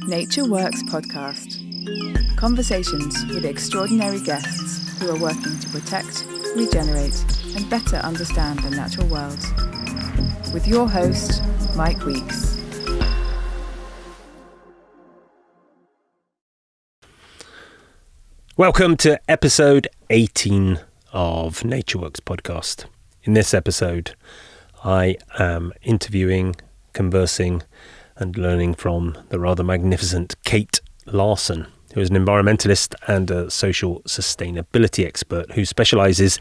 Nature Works podcast. Conversations with extraordinary guests who are working to protect, regenerate, and better understand the natural world. With your host, Mike Weeks. Welcome to episode 18 of Nature Works podcast. In this episode, I am interviewing, conversing, and learning from the rather magnificent Kate Larsen, who is an environmentalist and a social sustainability expert who specialises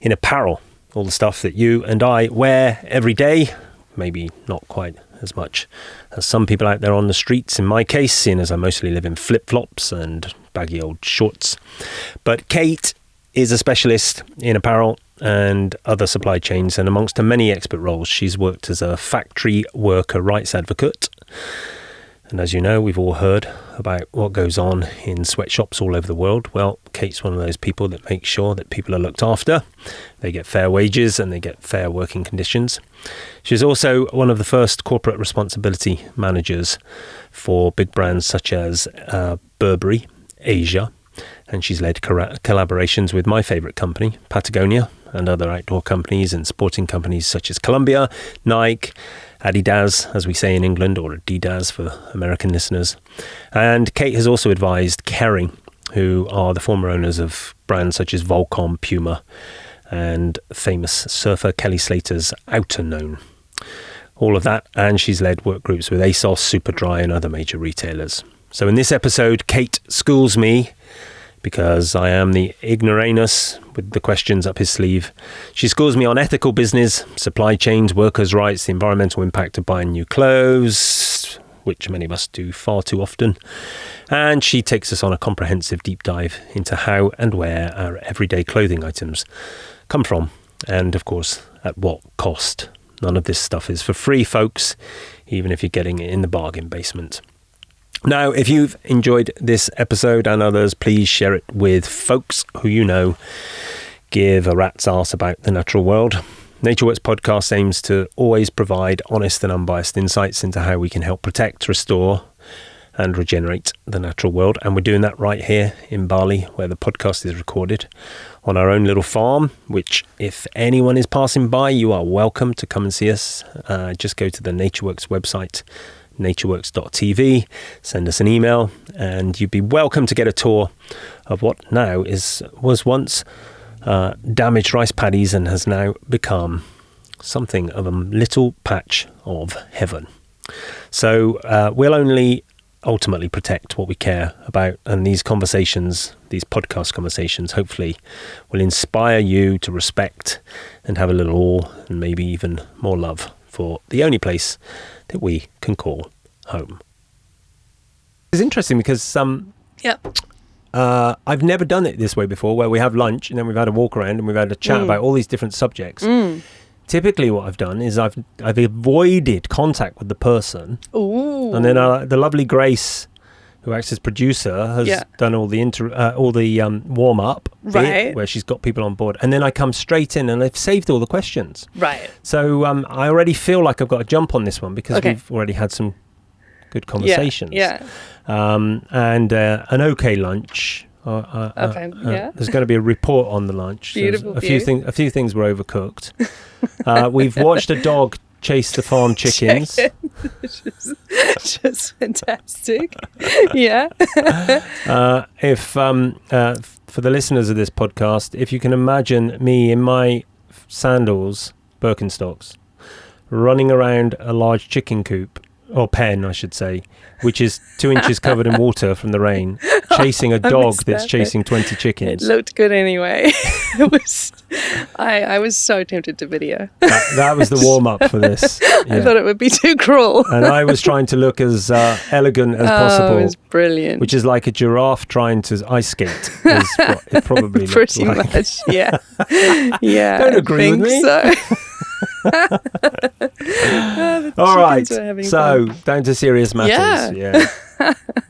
in apparel, all the stuff that you and I wear every day, maybe not quite as much as some people out there on the streets in my case, seeing as I mostly live in flip-flops and baggy old shorts. But Kate is a specialist in apparel and other supply chains, and amongst her many expert roles, she's worked as a factory worker rights advocate. And as you know, we've all heard about what goes on in sweatshops all over the world. Well, Kate's one of those people that makes sure that people are looked after, they get fair wages and they get fair working conditions. She's also one of the first corporate responsibility managers for big brands such as Burberry, Asia, and she's led collaborations with my favourite company, Patagonia, and other outdoor companies and sporting companies such as Columbia, Nike, Adidas, as we say in England, or Adidas for American listeners. And Kate has also advised Kering, who are the former owners of brands such as Volcom, Puma, and famous surfer Kelly Slater's Outerknown. All of that, and she's led work groups with ASOS, Superdry, and other major retailers. So in this episode, Kate schools me, because I am the ignoramus with the questions up his sleeve. She schools me on ethical business, supply chains, workers' rights, the environmental impact of buying new clothes, which many of us do far too often. And she takes us on a comprehensive deep dive into how and where our everyday clothing items come from, and of course, at what cost. None of this stuff is for free, folks, even if you're getting it in the bargain basement. Now, if you've enjoyed this episode and others, please share it with folks who you know give a rat's arse about the natural world. Nature Works podcast aims to always provide honest and unbiased insights into how we can help protect, restore and regenerate the natural world. And we're doing that right here in Bali, where the podcast is recorded, on our own little farm, which if anyone is passing by, you are welcome to come and see us. Just go to the Nature Works website, natureworks.tv, send us an email, and you'd be welcome to get a tour of what now was once damaged rice paddies and has now become something of a little patch of heaven. So we'll only ultimately protect what we care about, and these conversations, these podcast conversations, hopefully will inspire you to respect and have a little awe and maybe even more love for the only place that we can call home. It's interesting because I've never done it this way before, where we have lunch and then we've had a walk around and we've had a chat about all these different subjects. Typically what I've done is I've avoided contact with the person. Ooh. And then the lovely Grace, who acts as producer, has done all the warm up bit, where she's got people on board, and then I come straight in and I've saved all the questions. Right. So I already feel like I've got a jump on this one because we've already had some good conversations. And an okay lunch. There's going to be a report on the lunch. Beautiful. A few things were overcooked. We've watched a dog chase the farm chickens. Just fantastic. Yeah. If for the listeners of this podcast, if you can imagine me in my sandals, Birkenstocks, running around a large chicken coop, or pen I should say, which is 2 inches covered in water from the rain, chasing a dog that's chasing 20 chickens. It looked good anyway. I was so tempted to video. That was the warm-up for this. I thought it would be too cruel. And I was trying to look as elegant as possible. It was brilliant. Which is like a giraffe trying to ice skate, is what it probably pretty like. much, yeah. Yeah, Don't agree with me. So. All right, so down to serious matters. Yeah.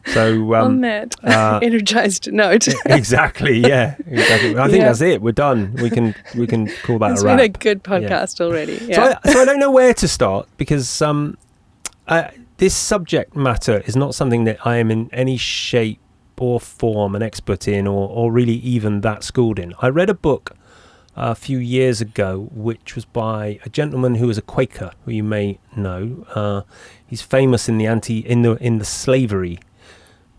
So on that energized note. Exactly. I think that's it. We're done. We can call that it's a wrap. It's been a good podcast already. Yeah. So I don't know where to start because this subject matter is not something that I am in any shape or form an expert in, or really even that schooled in. I read a book a few years ago, which was by a gentleman who was a Quaker, who you may know. He's famous in the slavery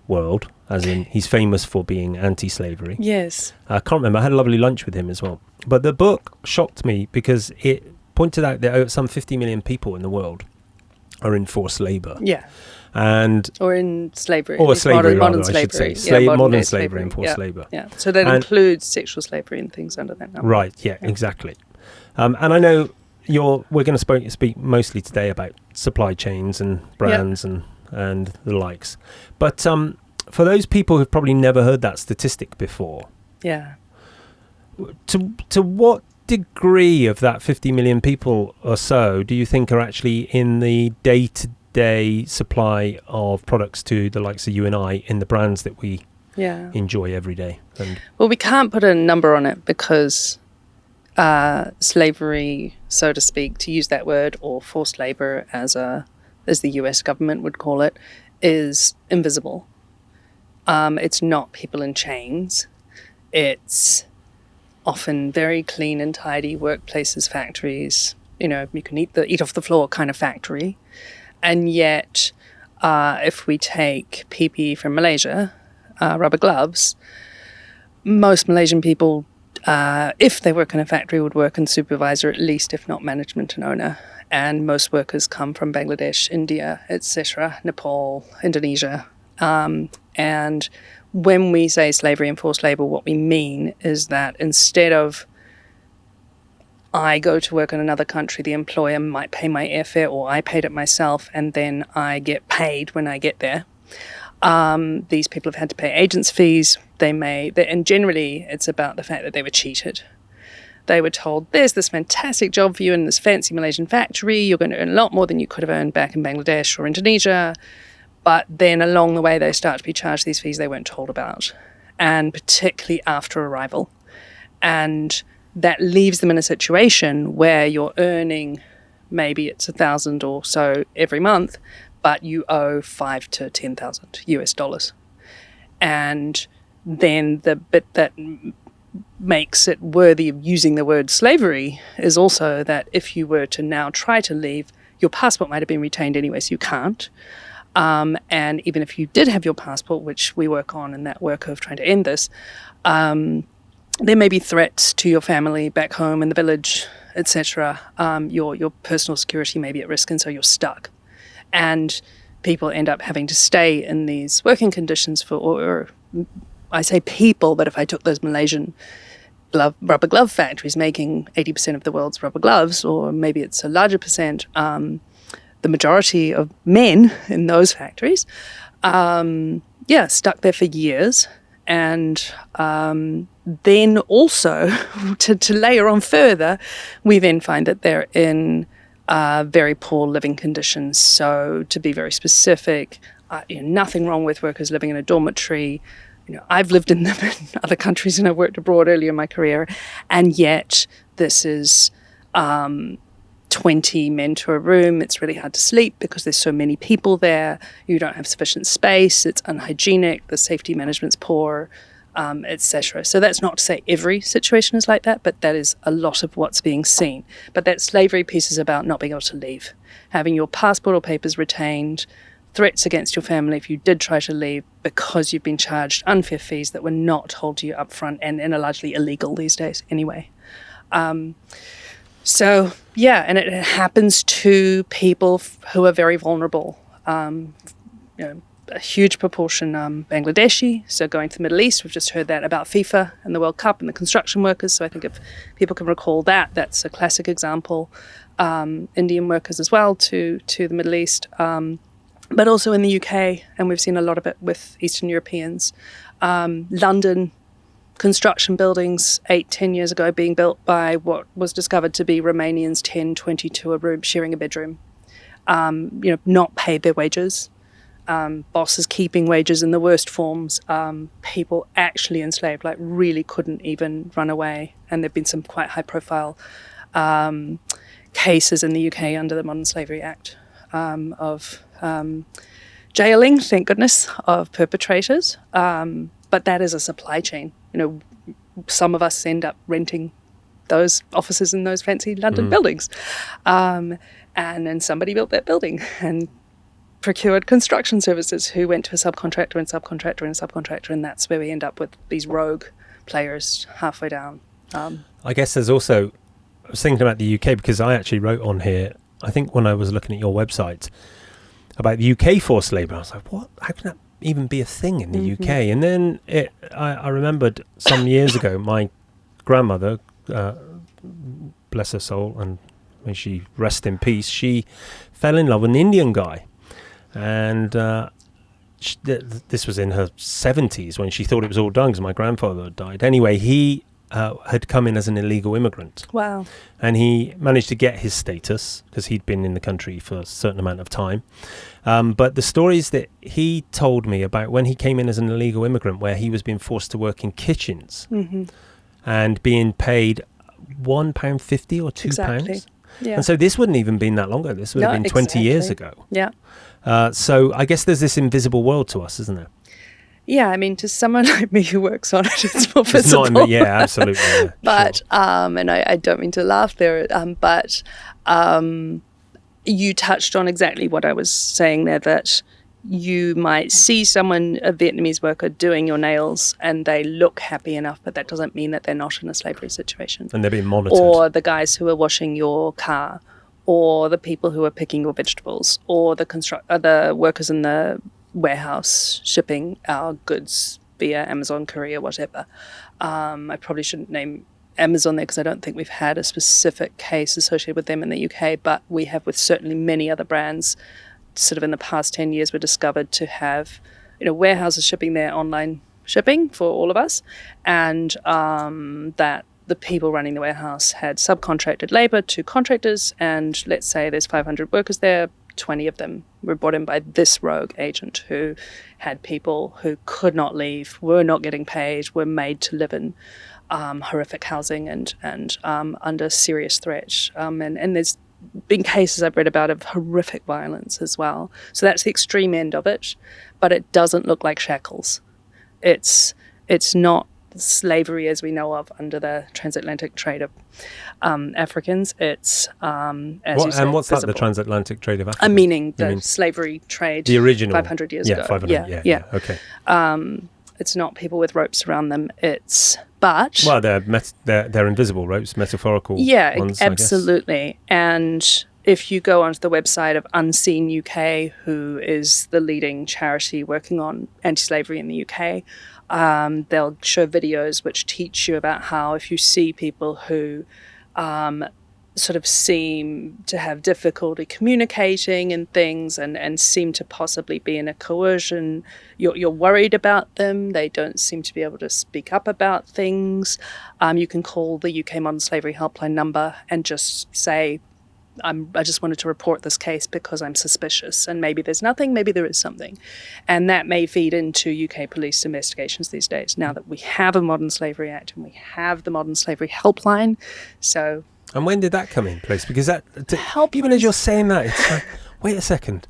world, as in he's famous for being anti-slavery. Yes. I can't remember. I had a lovely lunch with him as well. But the book shocked me because it pointed out that some 50 million people in the world are in forced labour. Yeah. Or in slavery. Or slavery, modern rather, I should slavery. say. Modern day slavery and forced labour. Yeah. So that includes sexual slavery and things under that number. Right, yeah. Exactly. And I know we're going to speak mostly today about supply chains and brands and the likes. But for those people who've probably never heard that statistic before, to what degree of that 50 million people or so do you think are actually in the day-to-day supply of products to the likes of you and I in the brands that we enjoy every day? Well, we can't put a number on it because slavery, so to speak, to use that word, or forced labor as the US government would call it, is invisible. It's not people in chains. It's often very clean and tidy workplaces, factories. You can eat off the floor kind of factory. And yet, if we take PPE from Malaysia, rubber gloves, most Malaysian people, if they work in a factory, would work in supervisor at least, if not management and owner. And most workers come from Bangladesh, India, etc., Nepal, Indonesia. And when we say slavery and forced labor, what we mean is that instead of I go to work in another country, the employer might pay my airfare, or I paid it myself, and then I get paid when I get there. These people have had to pay agents' fees. And generally it's about the fact that they were cheated. They were told, there's this fantastic job for you in this fancy Malaysian factory. You're going to earn a lot more than you could have earned back in Bangladesh or Indonesia. But then along the way, they start to be charged these fees they weren't told about, and particularly after arrival. And that leaves them in a situation where you're earning, maybe it's $1,000 or so every month, but you owe $5,000 to $10,000 US. And then the bit that makes it worthy of using the word slavery is also that if you were to now try to leave, your passport might have been retained anyway, so you can't. And even if you did have your passport, which we work on in that work of trying to end this, there may be threats to your family back home in the village, etc. Your personal security may be at risk, and so you're stuck. And people end up having to stay in these working conditions or I say people, but if I took those Malaysian rubber glove factories making 80% of the world's rubber gloves, or maybe it's a larger percent, the majority of men in those factories, stuck there for years. And then also, to layer on further, we then find that they're in very poor living conditions. So to be very specific, nothing wrong with workers living in a dormitory. I've lived in them in other countries and I worked abroad earlier in my career, and yet this is 20 men to a room. It's really hard to sleep because there's so many people there. You don't have sufficient space. It's unhygienic. The safety management's poor, etc. So that's not to say every situation is like that, but that is a lot of what's being seen. But that slavery piece is about not being able to leave, having your passport or papers retained, threats against your family if you did try to leave because you've been charged unfair fees that were not told to you up front and are largely illegal these days anyway. So, and it happens to people who are very vulnerable. A huge proportion Bangladeshi, so going to the Middle East. We've just heard that about FIFA and the World Cup and the construction workers. So I think if people can recall that, that's a classic example. Indian workers as well to the Middle East, but also in the UK, and we've seen a lot of it with Eastern Europeans. London, construction buildings 8-10 years ago being built by what was discovered to be Romanians 10-20 to a room, sharing a bedroom, not paid their wages, bosses keeping wages in the worst forms, people actually enslaved, like really couldn't even run away. And there've been some quite high profile cases in the UK under the Modern Slavery Act of jailing, thank goodness, of perpetrators. But that is a supply chain. Some of us end up renting those offices in those fancy London buildings. And then somebody built that building and procured construction services who went to a subcontractor and subcontractor and subcontractor, and that's where we end up with these rogue players halfway down. I guess there's also, I was thinking about the UK because I actually wrote on here, I think when I was looking at your website, about the UK forced labour. I was like, what? How can that even be a thing in the UK? And then I remembered some years ago, my grandmother, bless her soul, and may she rest in peace, she fell in love with an Indian guy. And this was in her 70s when she thought it was all done because my grandfather had died. Anyway, he had come in as an illegal immigrant. Wow. And he managed to get his status because he'd been in the country for a certain amount of time. But the stories that he told me about when he came in as an illegal immigrant, where he was being forced to work in kitchens and being paid £1.50 or £2. Exactly. Yeah. And so this wouldn't even been that long ago. This would have been 20 years ago. Yeah. So I guess there's this invisible world to us, isn't there? Yeah, I mean, to someone like me who works on it, it's more visible. It's not, yeah, absolutely. Yeah, but, sure. And I don't mean to laugh there, but you touched on exactly what I was saying there, that you might see someone, a Vietnamese worker, doing your nails and they look happy enough, but that doesn't mean that they're not in a slavery situation. And they're being monitored. Or the guys who are washing your car, or the people who are picking your vegetables, or the workers in the warehouse shipping our goods via Amazon, courier, whatever. I probably shouldn't name Amazon there because I don't think we've had a specific case associated with them in the UK, but we have with certainly many other brands. Sort of in the past 10 years, were discovered to have, warehouses shipping their online shipping for all of us, and that the people running the warehouse had subcontracted labour to contractors, and let's say there's 500 workers there, 20 of them were brought in by this rogue agent who had people who could not leave, were not getting paid, were made to live in horrific housing and under serious threat. And there's been cases I've read about of horrific violence as well. So that's the extreme end of it, but it doesn't look like shackles. It's not slavery as we know of under the transatlantic trade of Africans. It's what's that? The transatlantic trade of Africans? Meaning the slavery trade. The original 500 years ago. 500. Yeah. Okay. It's not people with ropes around them. They're invisible ropes, metaphorical. Yeah, ones, absolutely. And if you go onto the website of Unseen UK, who is the leading charity working on anti-slavery in the UK, they'll show videos which teach you about how if you see people who sort of seem to have difficulty communicating and things and seem to possibly be in a coercion, you're worried about them. They don't seem to be able to speak up about things. You can call the UK Modern Slavery Helpline number and just say, I just wanted to report this case because I'm suspicious, and maybe there's nothing, maybe there is something. And that may feed into UK police investigations these days, now that we have a Modern Slavery Act and we have the Modern Slavery Helpline. So, and when did that come in place? Because even as you're saying that, it's like, wait a second,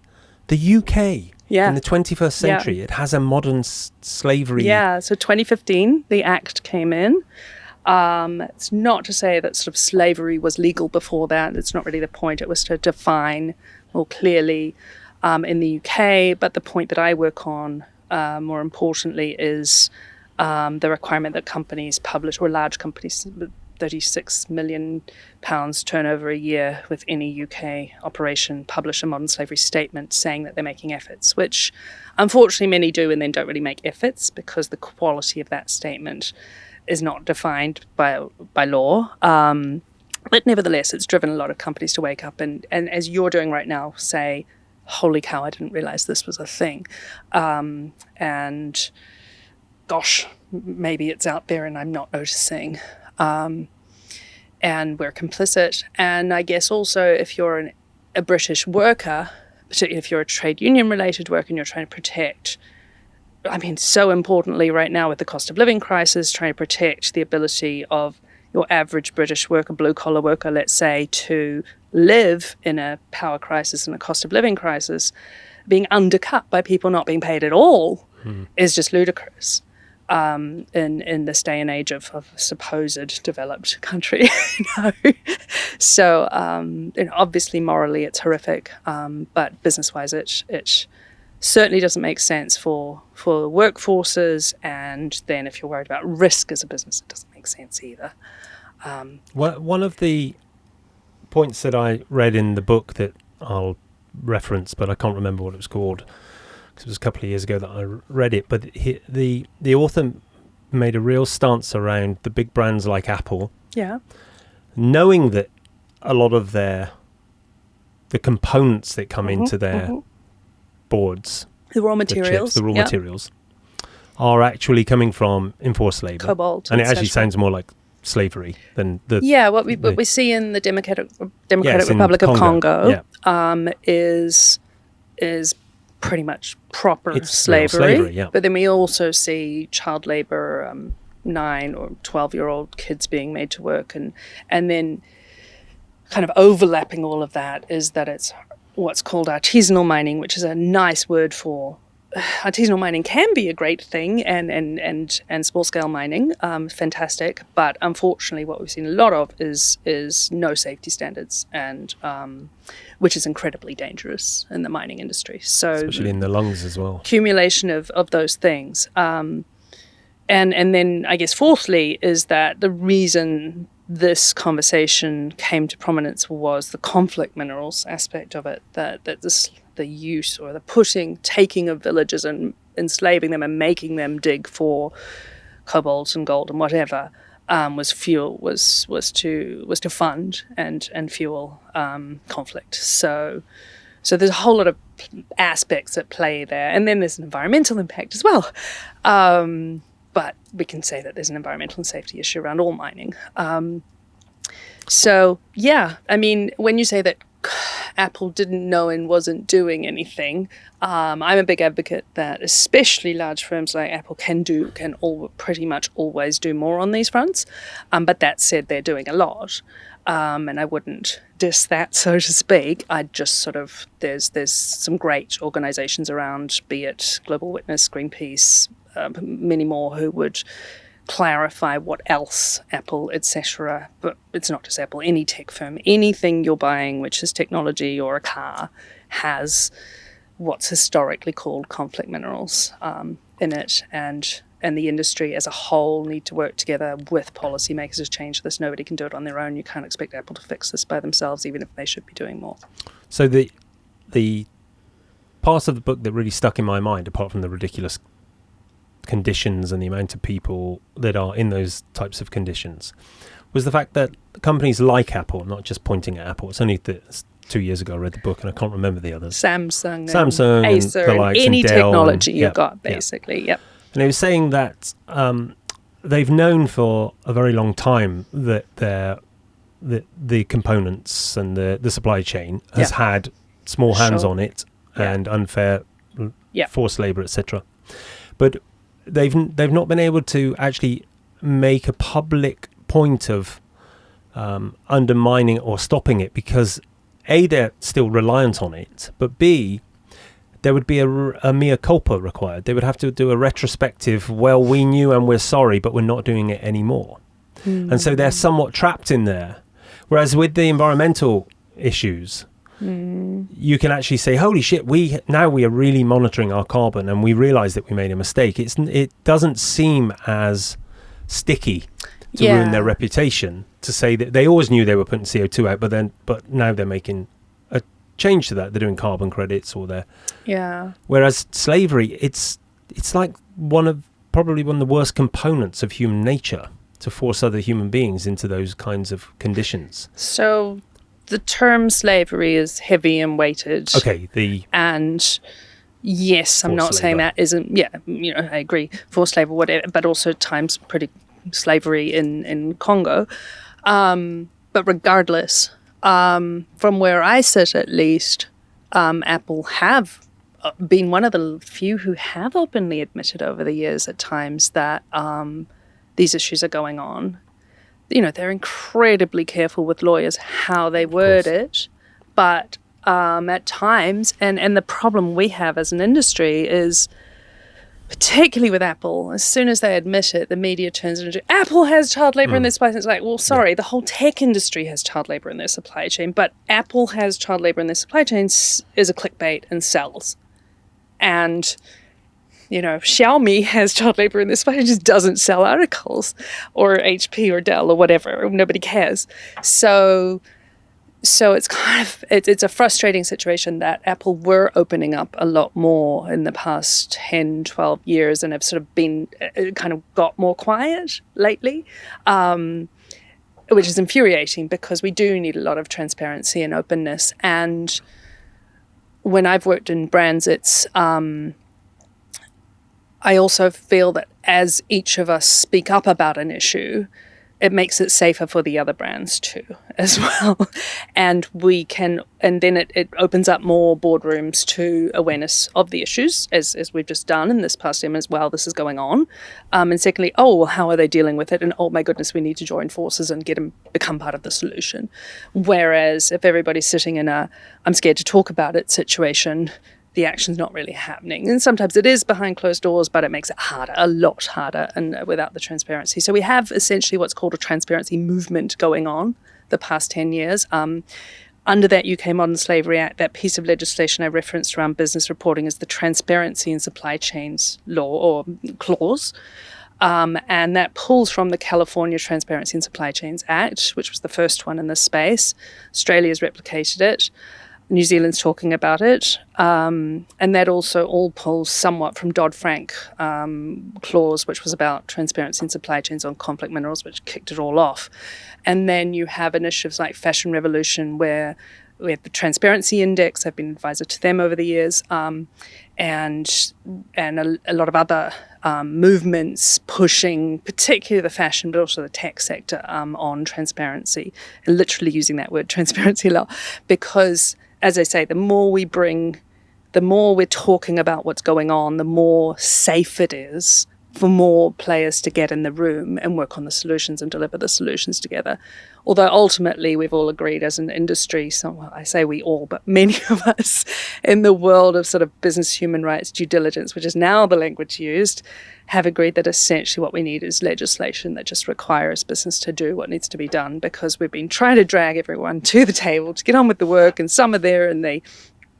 the UK in the 21st century, it has a modern slavery. Yeah, so 2015, the Act came in. It's not to say that sort of slavery was legal before that. It's not really the point. It was to define more clearly in the UK. But the point that I work on, more importantly, is the requirement that companies publish, or large companies, £36 million turnover a year with any UK operation, publish a modern slavery statement saying that they're making efforts, which unfortunately many do and then don't really make efforts because the quality of that statement is not defined by law. But nevertheless, it's driven a lot of companies to wake up and as you're doing right now, say, holy cow, I didn't realize this was a thing. And gosh, maybe it's out there and I'm not noticing. And we're complicit. And I guess also if you're a British worker, particularly if you're a trade union related worker and you're trying to protect, so importantly right now with the cost of living crisis, trying to protect the ability of your average British worker, blue-collar worker, let's say, to live in a power crisis and a cost of living crisis, being undercut by people not being paid at all is just ludicrous. In this day and age of a supposed developed country, So, obviously morally it's horrific, but business-wise it certainly doesn't make sense for workforces. And then if you're worried about risk as a business, it doesn't make sense either. One of the points that I read in the book that I'll reference, but I can't remember what it was called, because it was a couple of years ago that I read it, but the author made a real stance around the big brands like Apple, knowing that a lot of the components that come into their boards, the raw materials, materials, are actually coming from enforced labor, cobalt, and it actually sounds more like slavery than the what we see in the Democratic Republic of Congo is pretty much proper slavery, but then we also see child labor, 9 or 12-year-old kids being made to work, and then kind of overlapping all of that is that it's what's called artisanal mining, which is a nice word for artisanal mining. Can be a great thing, and small-scale mining, fantastic, but unfortunately what we've seen a lot of is no safety standards, and which is incredibly dangerous in the mining industry. So especially in the lungs as well. Accumulation of those things. And then I guess fourthly is that the reason this conversation came to prominence was the conflict minerals aspect of it, that the use or the taking of villages and enslaving them and making them dig for cobalt and gold and whatever, was to fund and fuel conflict. So there's a whole lot of aspects at play there, and then there's an environmental impact as well. But we can say that there's an environmental and safety issue around all mining. When you say that Apple didn't know and wasn't doing anything, I'm a big advocate that especially large firms like Apple can pretty much always do more on these fronts. But that said, they're doing a lot. And I wouldn't diss that, so to speak. I just there's some great organizations around, be it Global Witness, Greenpeace, many more, who would clarify what else Apple, etc. But it's not just Apple, any tech firm, anything you're buying which is technology or a car has what's historically called conflict minerals in it, and the industry as a whole need to work together with policymakers to change this. Nobody can do it on their own. You can't expect Apple to fix this by themselves, even if they should be doing more. So the part of the book that really stuck in my mind, apart from the ridiculous conditions and the amount of people that are in those types of conditions, was the fact that companies like Apple, not just pointing at Apple, it's only 2 years ago I read the book and I can't remember the others. Samsung, and Acer, the likes, any and Dell, technology you've got, basically. Yep. And they were saying that they've known for a very long time that the components and the supply chain has had small hands on it and unfair forced labour, etc. But they've not been able to actually make a public point of undermining or stopping it, because A, they're still reliant on it, but B, there would be a mea culpa required. They would have to do a retrospective, well, we knew and we're sorry, but we're not doing it anymore. And so they're somewhat trapped in there. Whereas with the environmental issues, you can actually say, holy shit, we are really monitoring our carbon and we realize that we made a mistake. It doesn't seem as sticky to ruin their reputation to say that they always knew they were putting CO2 out, but now they're making a change to that. They're doing carbon credits or they're whereas slavery, it's like probably one of the worst components of human nature, to force other human beings into those kinds of conditions. So the term slavery is heavy and weighted. Okay, and yes, I'm not saying that isn't. Yeah, I agree. Forced labor, whatever, but also times pretty slavery in Congo. But regardless, from where I sit, at least, Apple have been one of the few who have openly admitted over the years at times that these issues are going on. They're incredibly careful with lawyers how they word it, but at times. And the problem we have as an industry is, particularly with Apple, as soon as they admit it, the media turns it into Apple has child labor in their supply chain. It's like, well, sorry, the whole tech industry has child labor in their supply chain, but Apple has child labor in their supply chains is a clickbait and sells. And, you know, Xiaomi has child labor in their supply chain, just doesn't sell articles, or HP or Dell or whatever. Nobody cares. So it's kind of, it's a frustrating situation that Apple were opening up a lot more in the past 10, 12 years and have sort of been, kind of got more quiet lately, which is infuriating because we do need a lot of transparency and openness. And when I've worked in brands, it's, I also feel that as each of us speak up about an issue, it makes it safer for the other brands too, as well. And then it opens up more boardrooms to awareness of the issues, as we've just done in this past year as well. This is going on. And secondly, how are they dealing with it? And oh my goodness, we need to join forces and become part of the solution. Whereas if everybody's sitting in a I'm scared to talk about it situation, the action's not really happening. And sometimes it is behind closed doors, but it makes it harder, a lot harder, and without the transparency. So we have essentially what's called a transparency movement going on the past 10 years. Under that UK Modern Slavery Act, that piece of legislation I referenced around business reporting is the Transparency in Supply Chains Law, or clause. And that pulls from the California Transparency in Supply Chains Act, which was the first one in this space. Australia's replicated it. New Zealand's talking about it, and that also all pulls somewhat from Dodd-Frank clause, which was about transparency in supply chains on conflict minerals, which kicked it all off. And then you have initiatives like Fashion Revolution, where we have the Transparency Index. I've been advisor to them over the years, and a lot of other movements pushing, particularly the fashion, but also the tech sector, on transparency, and literally using that word, transparency, a lot, because, as I say, the more we're talking about what's going on, the more safe it is for more players to get in the room and work on the solutions and deliver the solutions together. Although ultimately we've all agreed as an industry, I say we all, but many of us in the world of sort of business human rights due diligence, which is now the language used, have agreed that essentially what we need is legislation that just requires business to do what needs to be done, because we've been trying to drag everyone to the table to get on with the work, and some are there and the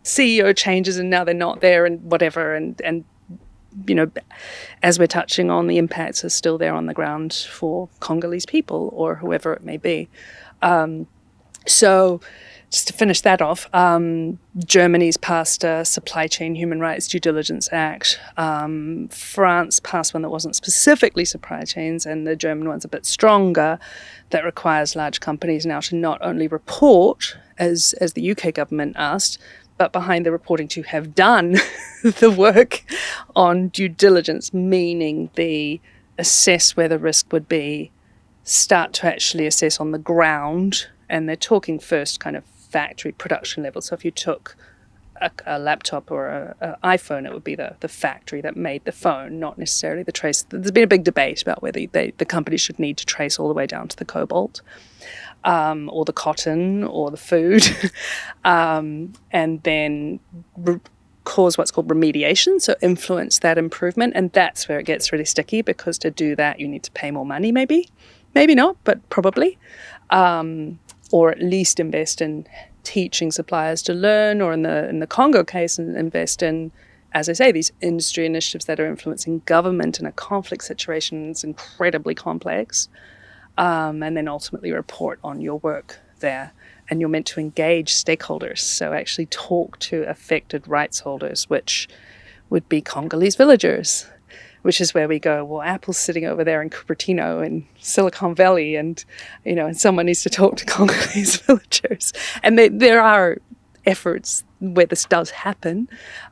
CEO changes and now they're not there and whatever, and you know, as we're touching on, the impacts are still there on the ground for Congolese people or whoever it may be. So just to finish that off, Germany's passed a Supply Chain Human Rights Due Diligence Act. France passed one that wasn't specifically supply chains, and the German one's a bit stronger, that requires large companies now to not only report, as the UK government asked, but behind the reporting to have done the work on due diligence, meaning the assess where the risk would be, start to actually assess on the ground. And they're talking first kind of factory production level. So if you took a laptop or an iPhone, it would be the factory that made the phone, not necessarily the trace. There's been a big debate about whether the company should need to trace all the way down to the cobalt. Or the cotton, or the food, and then cause what's called remediation, so influence that improvement. And that's where it gets really sticky, because to do that, you need to pay more money, maybe not, but probably, or at least invest in teaching suppliers to learn, or in the Congo case, and invest in, as I say, these industry initiatives that are influencing government in a conflict situation. It's incredibly complex. And then ultimately report on your work there. And you're meant to engage stakeholders, so actually talk to affected rights holders, which would be Congolese villagers, which is where we go, well, Apple's sitting over there in Cupertino in Silicon Valley, and, you know, and someone needs to talk to Congolese villagers. And there are efforts where this does happen,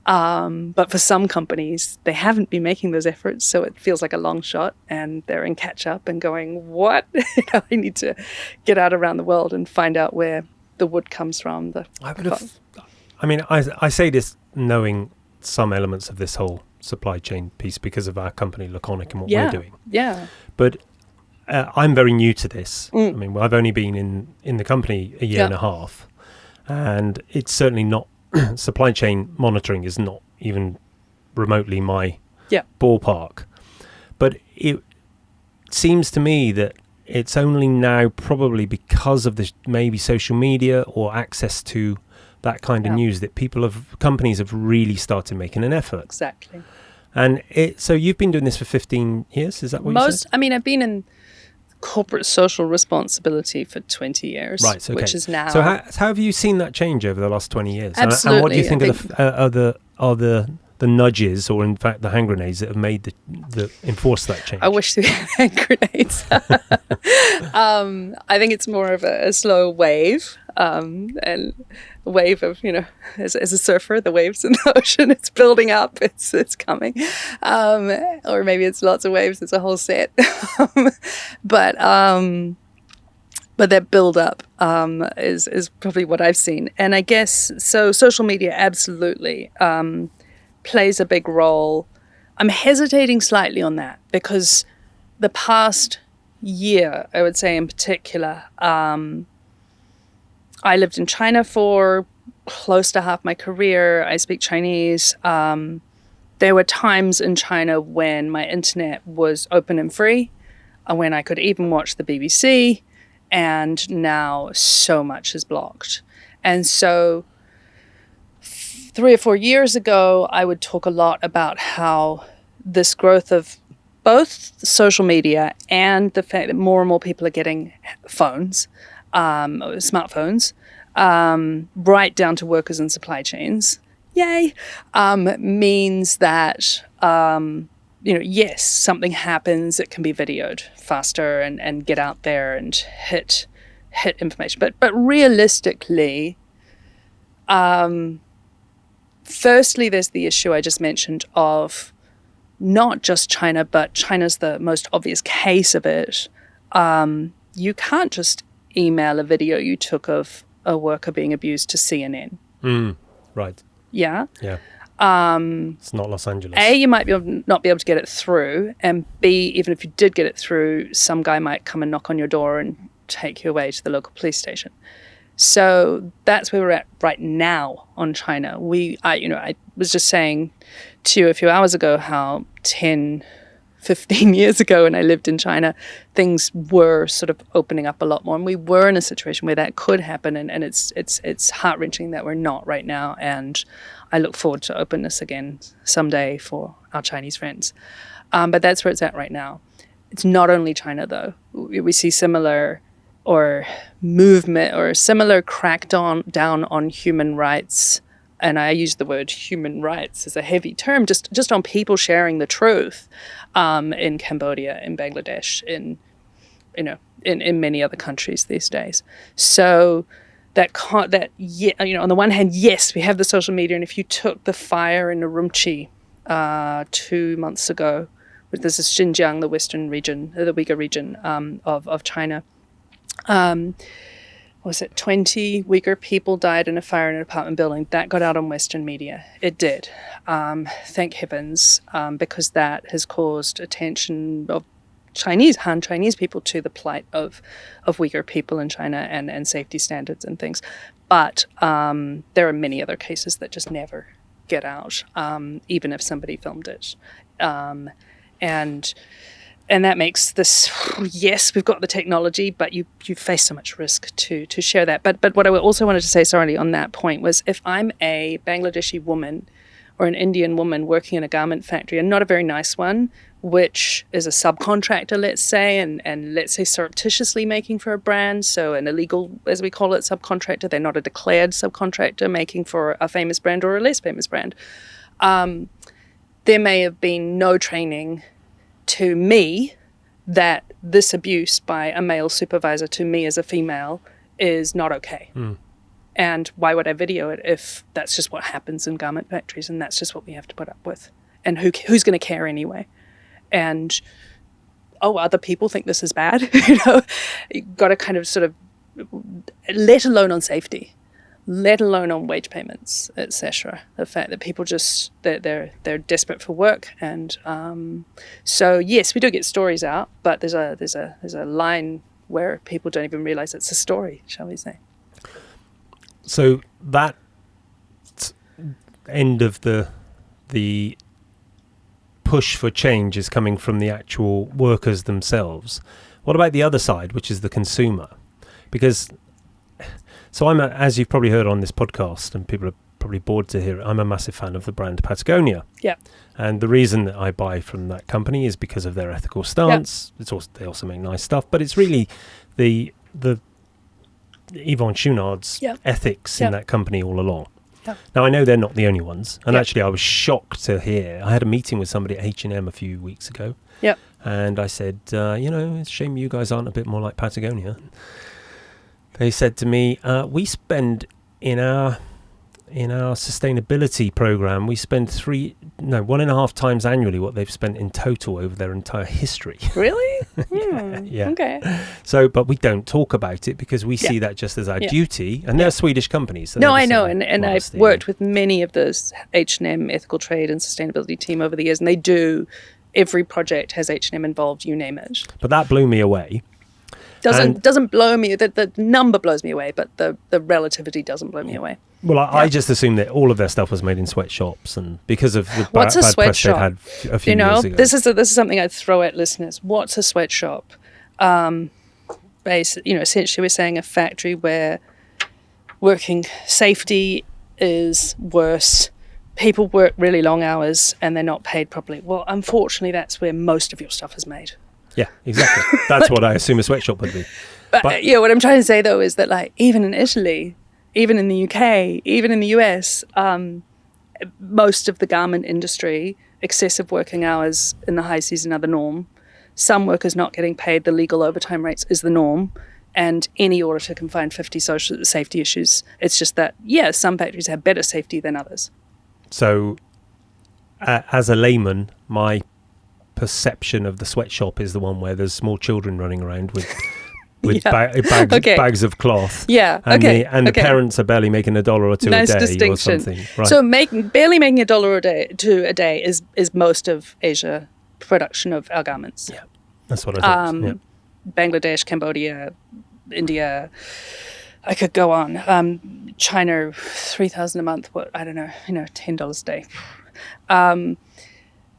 but for some companies, they haven't been making those efforts, so it feels like a long shot, and they're in catch-up and going, what? I need to get out around the world and find out where the wood comes from. I say this knowing some elements of this whole supply chain piece because of our company, Laconic, and what we're doing. Yeah. But I'm very new to this. I mean, I've only been in the company a year and a half. and it's certainly not. Supply chain monitoring is not even remotely my ballpark. But it seems to me that it's only now, probably because of the maybe social media or access to that kind of news, that companies have really started making an effort. Exactly. And so you've been doing this for 15 years, is that what you said? I mean, I've been in corporate social responsibility for 20 years, right, okay. Which is now... So how have you seen that change over the last 20 years? Absolutely. And what do you think are the nudges, or in fact the hand grenades, that have made the enforce that change? I wish we had hand grenades. I think it's more of a slow wave, and a wave of, as a surfer, the waves in the ocean, it's building up, it's coming, or maybe it's lots of waves, it's a whole set, but that build up is probably what I've seen. And I guess so social media absolutely plays a big role. I'm hesitating slightly on that because the past year, I would say in particular, I lived in China for close to half my career. I speak Chinese. There were times in China when my internet was open and free, when I could even watch the BBC, and now so much is blocked. And so 3 or 4 years ago, I would talk a lot about how this growth of both social media and the fact that more and more people are getting phones, smartphones, right down to workers and supply chains, yay, means that, yes, something happens, it can be videoed faster and get out there and hit information. But realistically, firstly, there's the issue I just mentioned of not just China, but China's the most obvious case of it. You can't just email a video you took of a worker being abused to CNN. Right. Yeah? Yeah. It's not Los Angeles. A, you might not be able to get it through, and B, even if you did get it through, some guy might come and knock on your door and take you away to the local police station. So that's where we're at right now on China. I was just saying to you a few hours ago how 10, 15 years ago when I lived in China, things were sort of opening up a lot more. And we were in a situation where that could happen. And it's heart-wrenching that we're not right now. And I look forward to openness again someday for our Chinese friends. But that's where it's at right now. It's not only China, though. We see similar or movement or similar down on human rights. And I use the word human rights as a heavy term, just on people sharing the truth in Cambodia, in Bangladesh, in many other countries these days. So on the one hand, yes, we have the social media, and if you took the fire in Urumqi 2 months ago, this is Xinjiang, the western region, the Uyghur region of China. Was it 20 Uyghur people died in a fire in an apartment building? That got out on Western media. It did. Thank heavens, because that has caused attention of Han Chinese people to the plight of Uyghur people in China and safety standards and things. But there are many other cases that just never get out, even if somebody filmed it. And that makes this, yes, we've got the technology, but you face so much risk to share that. But what I also wanted to say, sorry, on that point was, if I'm a Bangladeshi woman or an Indian woman working in a garment factory, and not a very nice one, which is a subcontractor, let's say, and let's say surreptitiously making for a brand, so an illegal, as we call it, subcontractor, they're not a declared subcontractor making for a famous brand or a less famous brand, there may have been no training to me that this abuse by a male supervisor to me as a female is not okay. And why would I video it if that's just what happens in garment factories and that's just what we have to put up with? And who's going to care anyway? And, other people think this is bad. You've got to kind of sort of, let alone on safety, let alone on wage payments, etc. The fact that people just they're desperate for work, and so yes, we do get stories out, but there's a line where people don't even realize it's a story, shall we say? So that end of the push for change is coming from the actual workers themselves. What about the other side, which is the consumer? Because, so as you've probably heard on this podcast, and people are probably bored to hear it, I'm a massive fan of the brand Patagonia. Yeah. And the reason that I buy from that company is because of their ethical stance. Yeah. They also make nice stuff, but it's really the Yvon Chouinard's ethics in that company all along. Yeah. Now, I know they're not the only ones. And actually, I was shocked to hear. I had a meeting with somebody at H&M a few weeks ago. Yep. And I said, it's a shame you guys aren't a bit more like Patagonia. They said to me, we spend in our sustainability program, we spend 1.5 times annually what they've spent in total over their entire history. Really? Yeah. Okay. So, but we don't talk about it because we see that just as our duty. And they're Swedish companies. So no, I know. And I've worked with many of those H&M ethical trade and sustainability team over the years, and they do, every project has H&M involved, you name it. But that blew me away. Doesn't blow me, the number blows me away, but the relativity doesn't blow me away. Well, I just assumed that all of their stuff was made in sweatshops, and because of the What's a bad press they'd sweatshop? had a few years ago. This is something I'd throw at listeners. What's a sweatshop? Essentially we're saying a factory where working safety is worse, people work really long hours and they're not paid properly. Well, unfortunately, that's where most of your stuff is made. Yeah, exactly. That's what I assume a sweatshop would be. But what I'm trying to say, though, is that like even in Italy, even in the UK, even in the US, most of the garment industry, excessive working hours in the high season are the norm. Some workers not getting paid the legal overtime rates is the norm. And any auditor can find 50 social safety issues. It's just that, some factories have better safety than others. So, as a layman, my perception of the sweatshop is the one where there's small children running around with bags of cloth. Yeah. And the parents are barely making $1 or $2 nice a day distinction. or something. Right. So barely making $1 a day is most of Asia production of our garments. Yeah, that's what I thought. Bangladesh, Cambodia, India. I could go on. China, 3,000 a month. What I don't know. $10 a day.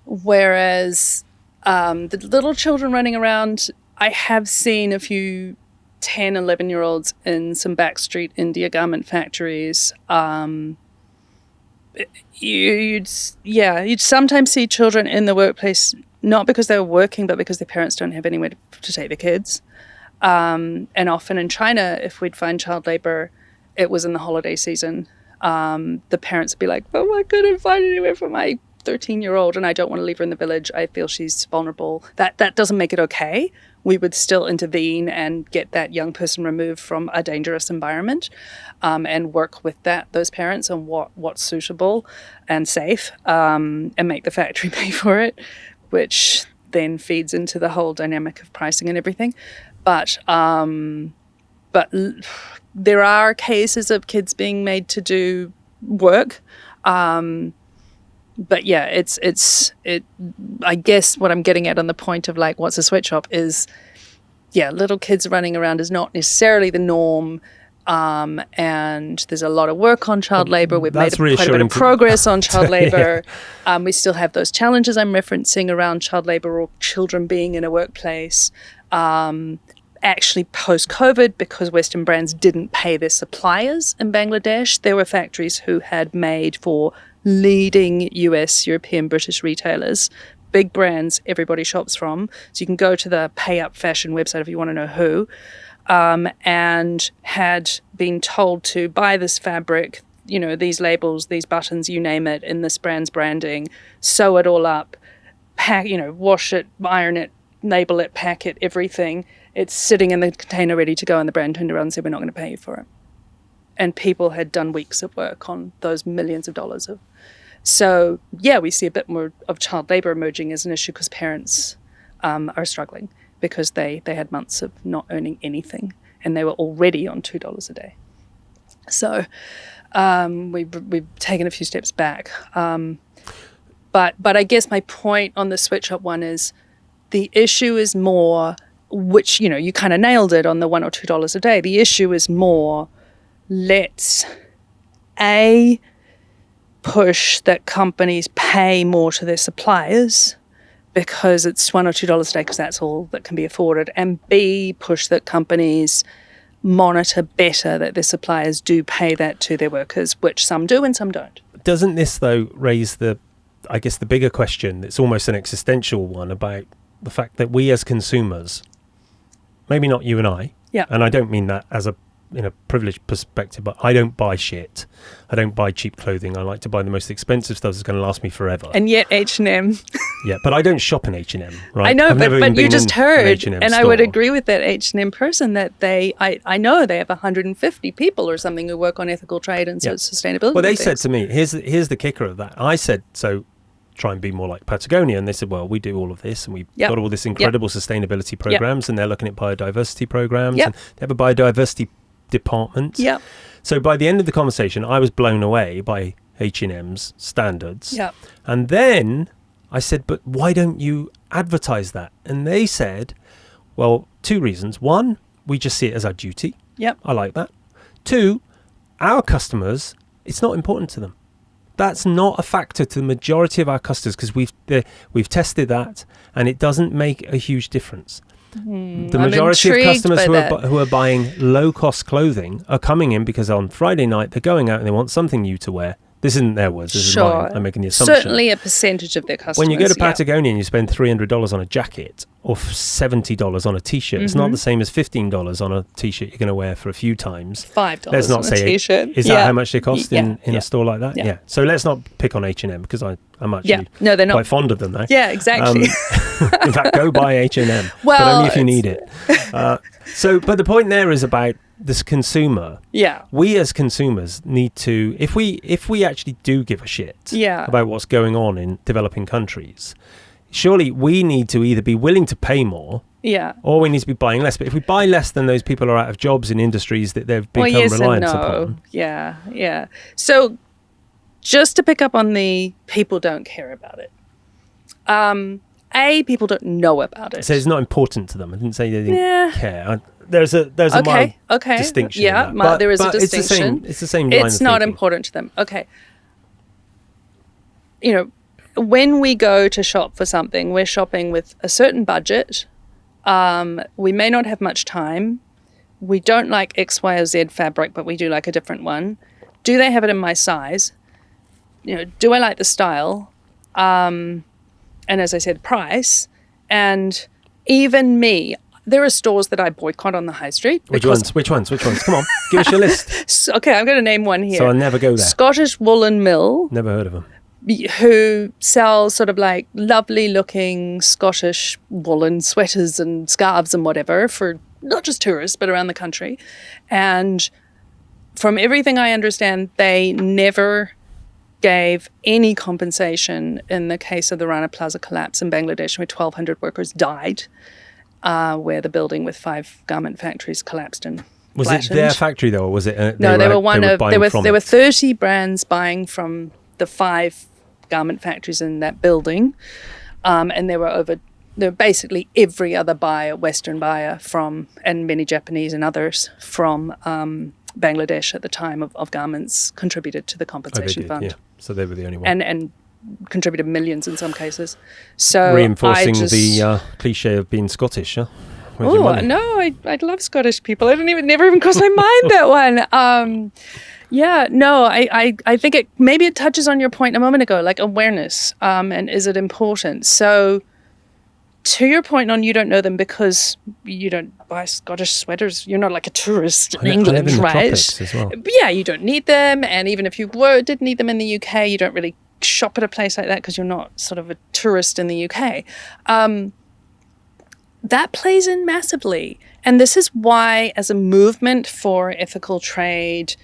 Whereas the little children running around, I have seen a few 10, 11-year-olds in some backstreet India garment factories. You'd sometimes see children in the workplace, not because they were working, but because their parents don't have anywhere to take their kids. And often in China, if we'd find child labor, it was in the holiday season. The parents would be like, oh, I couldn't find anywhere for my 13-year-old and I don't want to leave her in the village. I feel she's vulnerable. That doesn't make it okay. We would still intervene and get that young person removed from a dangerous environment, and work with those parents on what's suitable and safe, and make the factory pay for it, which then feeds into the whole dynamic of pricing and everything. But there are cases of kids being made to do work. But yeah, it's I guess what I'm getting at on the point of like, what's a sweatshop is, little kids running around is not necessarily the norm. And there's a lot of work on child labor. We've made quite a bit of progress on child labor. We still have those challenges I'm referencing around child labor or children being in a workplace. Actually, post-COVID, because Western brands didn't pay their suppliers in Bangladesh, there were factories who had made for leading US, European, British retailers, big brands everybody shops from. So you can go to the Pay Up Fashion website if you want to know who, and had been told to buy this fabric, these labels, these buttons, you name it, in this brand's branding, sew it all up, pack, wash it, iron it, label it, pack it, everything. It's sitting in the container ready to go, and the brand turned around and said, we're not going to pay you for it. And people had done weeks of work on those millions of dollars of. So, we see a bit more of child labor emerging as an issue because parents are struggling because they had months of not earning anything and they were already on $2 a day. So we've taken a few steps back. But I guess my point on the sweatshop one is the issue is more, which, you kind of nailed it on the $1 or $2 a day. The issue is more let's push that companies pay more to their suppliers because it's $1 or $2 a day because that's all that can be afforded, and B, push that companies monitor better that their suppliers do pay that to their workers, which some do and some don't. Doesn't this, though, raise the bigger question? It's almost an existential one about the fact that we as consumers, maybe not you and I, and I don't mean that as in a privileged perspective, but I don't buy shit. I don't buy cheap clothing. I like to buy the most expensive stuff that's going to last me forever. And yet H&M. Yeah, but I don't shop in H&M, right? I know, but you just heard, and I would agree with that H&M person that I know they have 150 people or something who work on ethical trade and sustainability. Well, they said to me, here's the kicker of that. I said, so try and be more like Patagonia, and they said, well, we do all of this, and we've got all this incredible sustainability programs, and they're looking at biodiversity programs, and they have a biodiversity department. Yeah. So by the end of the conversation, I was blown away by H&M's standards. Yeah. And then I said, but why don't you advertise that? And they said, well, 2 reasons. 1, we just see it as our duty. Yep. I like that. 2, our customers, it's not important to them. That's not a factor to the majority of our customers because we've tested that, and it doesn't make a huge difference. The majority of customers who are buying low-cost clothing are coming in because on Friday night they're going out and they want something new to wear. This isn't their words. This is mine. I'm making the assumption. Certainly a percentage of their customers. When you go to Patagonia and you spend $300 on a jacket or $70 on a T-shirt, it's not the same as $15 on a T-shirt you're going to wear for a few times. $5 let's not on say a T-shirt. Is that how much they cost in a store like that? Yeah. So let's not pick on H&M because I'm actually they're not. quite fond of them now. Yeah, exactly. In fact, go buy H&M, but only if you need it. But the point there is about this consumer. Yeah. We as consumers need to, if we actually do give a shit about what's going on in developing countries, surely we need to either be willing to pay more, or we need to be buying less. But if we buy less, then those people are out of jobs in industries that they've become reliant upon. Yeah. So just to pick up on the people don't care about it. People don't know about it. So it's not important to them. I didn't say they didn't care. There's a mild distinction. Yeah, there is a distinction. It's the same line It's not thinking. important to them. Okay. When we go to shop for something, we're shopping with a certain budget. We may not have much time. We don't like X, Y, or Z fabric, but we do like a different one. Do they have it in my size? Do I like the style? And as I said, price. And even me, there are stores that I boycott on the high street. Which ones? Come on, give us your list. Okay, I'm going to name one here. So I'll never go there. Scottish Woolen Mill. Never heard of them. Who sells sort of like lovely looking Scottish woolen sweaters and scarves and whatever for not just tourists, but around the country. And from everything I understand, they never gave any compensation in the case of the Rana Plaza collapse in Bangladesh, where 1,200 workers died, where the building with 5 garment factories collapsed and was flattened. it their factory though, or was it? No, there were 30 brands buying from the 5 garment factories in that building, and there were basically every other buyer, Western buyer and many Japanese and others from Bangladesh at the time of garments contributed to the compensation fund. Yeah. So they were the only one. And contributed millions in some cases. So reinforcing the cliche of being Scottish, huh? Oh no, I love Scottish people. Never even crossed my mind that one. I think it touches on your point a moment ago, like awareness, and is it important? So to your point on you don't know them because you don't buy Scottish sweaters. You're not like a tourist in England, I live in right? the tropics as well. But you don't need them. And even if you did need them in the UK, you don't really shop at a place like that because you're not sort of a tourist in the UK. That plays in massively. And this is why, as a movement for ethical trade,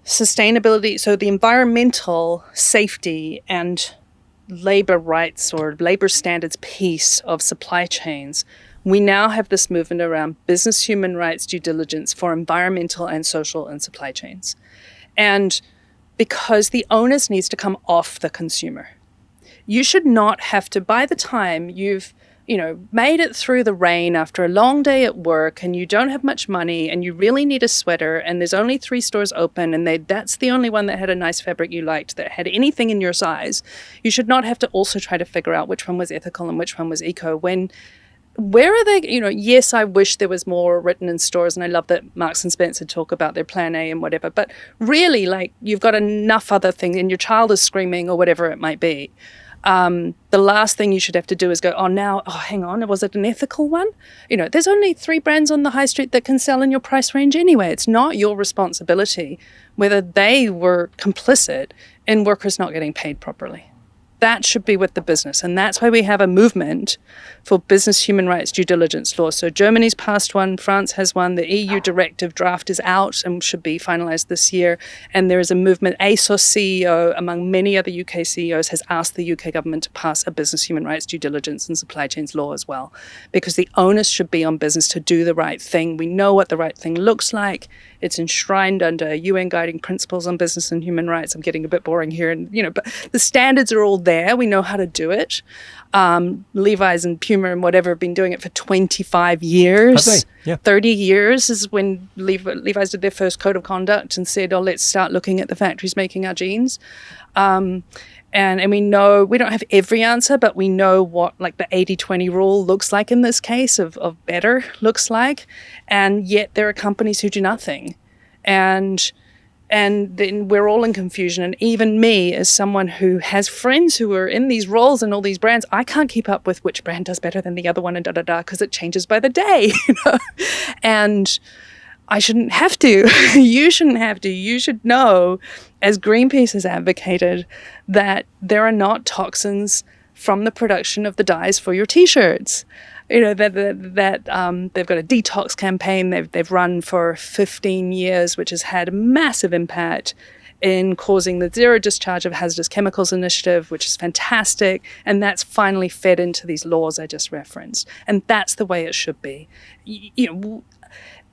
sustainability, so the environmental safety and labor rights or labor standards piece of supply chains, we now have this movement around business human rights due diligence for environmental and social and supply chains. And because the onus needs to come off the consumer. You should not have to, by the time you've made it through the rain after a long day at work and you don't have much money and you really need a sweater and there's only 3 stores open and that's the only one that had a nice fabric you liked that had anything in your size, you should not have to also try to figure out which one was ethical and which one was eco. Where are they? Yes, I wish there was more written in stores, and I love that Marks and Spencer talk about their plan A and whatever, but really, you've got enough other things and your child is screaming or whatever it might be. The last thing you should have to do is go, hang on, was it an ethical one? There's only 3 brands on the high street that can sell in your price range anyway. It's not your responsibility whether they were complicit in workers not getting paid properly. That should be with the business. And that's why we have a movement for business human rights due diligence law. So Germany's passed one, France has one, the EU directive draft is out and should be finalized this year. And there is a movement, ASOS CEO, among many other UK CEOs, has asked the UK government to pass a business human rights due diligence and supply chains law as well. Because the onus should be on business to do the right thing. We know what the right thing looks like. It's enshrined under UN guiding principles on business and human rights. I'm getting a bit boring here, but the standards are all there. We know how to do it. Levi's and Puma and whatever have been doing it for 25 years. Have they? Yeah. 30 years is when Levi's did their first code of conduct and said, let's start looking at the factories making our jeans. And we know, we don't have every answer, but we know what the 80-20 rule looks like in this case of better looks like. And yet there are companies who do nothing. And then we're all in confusion. And even me, as someone who has friends who are in these roles and all these brands, I can't keep up with which brand does better than the other one and because it changes by the day. And I shouldn't have to. You shouldn't have to. You should know, as Greenpeace has advocated, that there are not toxins from the production of the dyes for your T-shirts. That they've got a detox campaign they've run for 15 years, which has had a massive impact in causing the Zero Discharge of Hazardous Chemicals initiative, which is fantastic. And that's finally fed into these laws I just referenced. And that's the way it should be.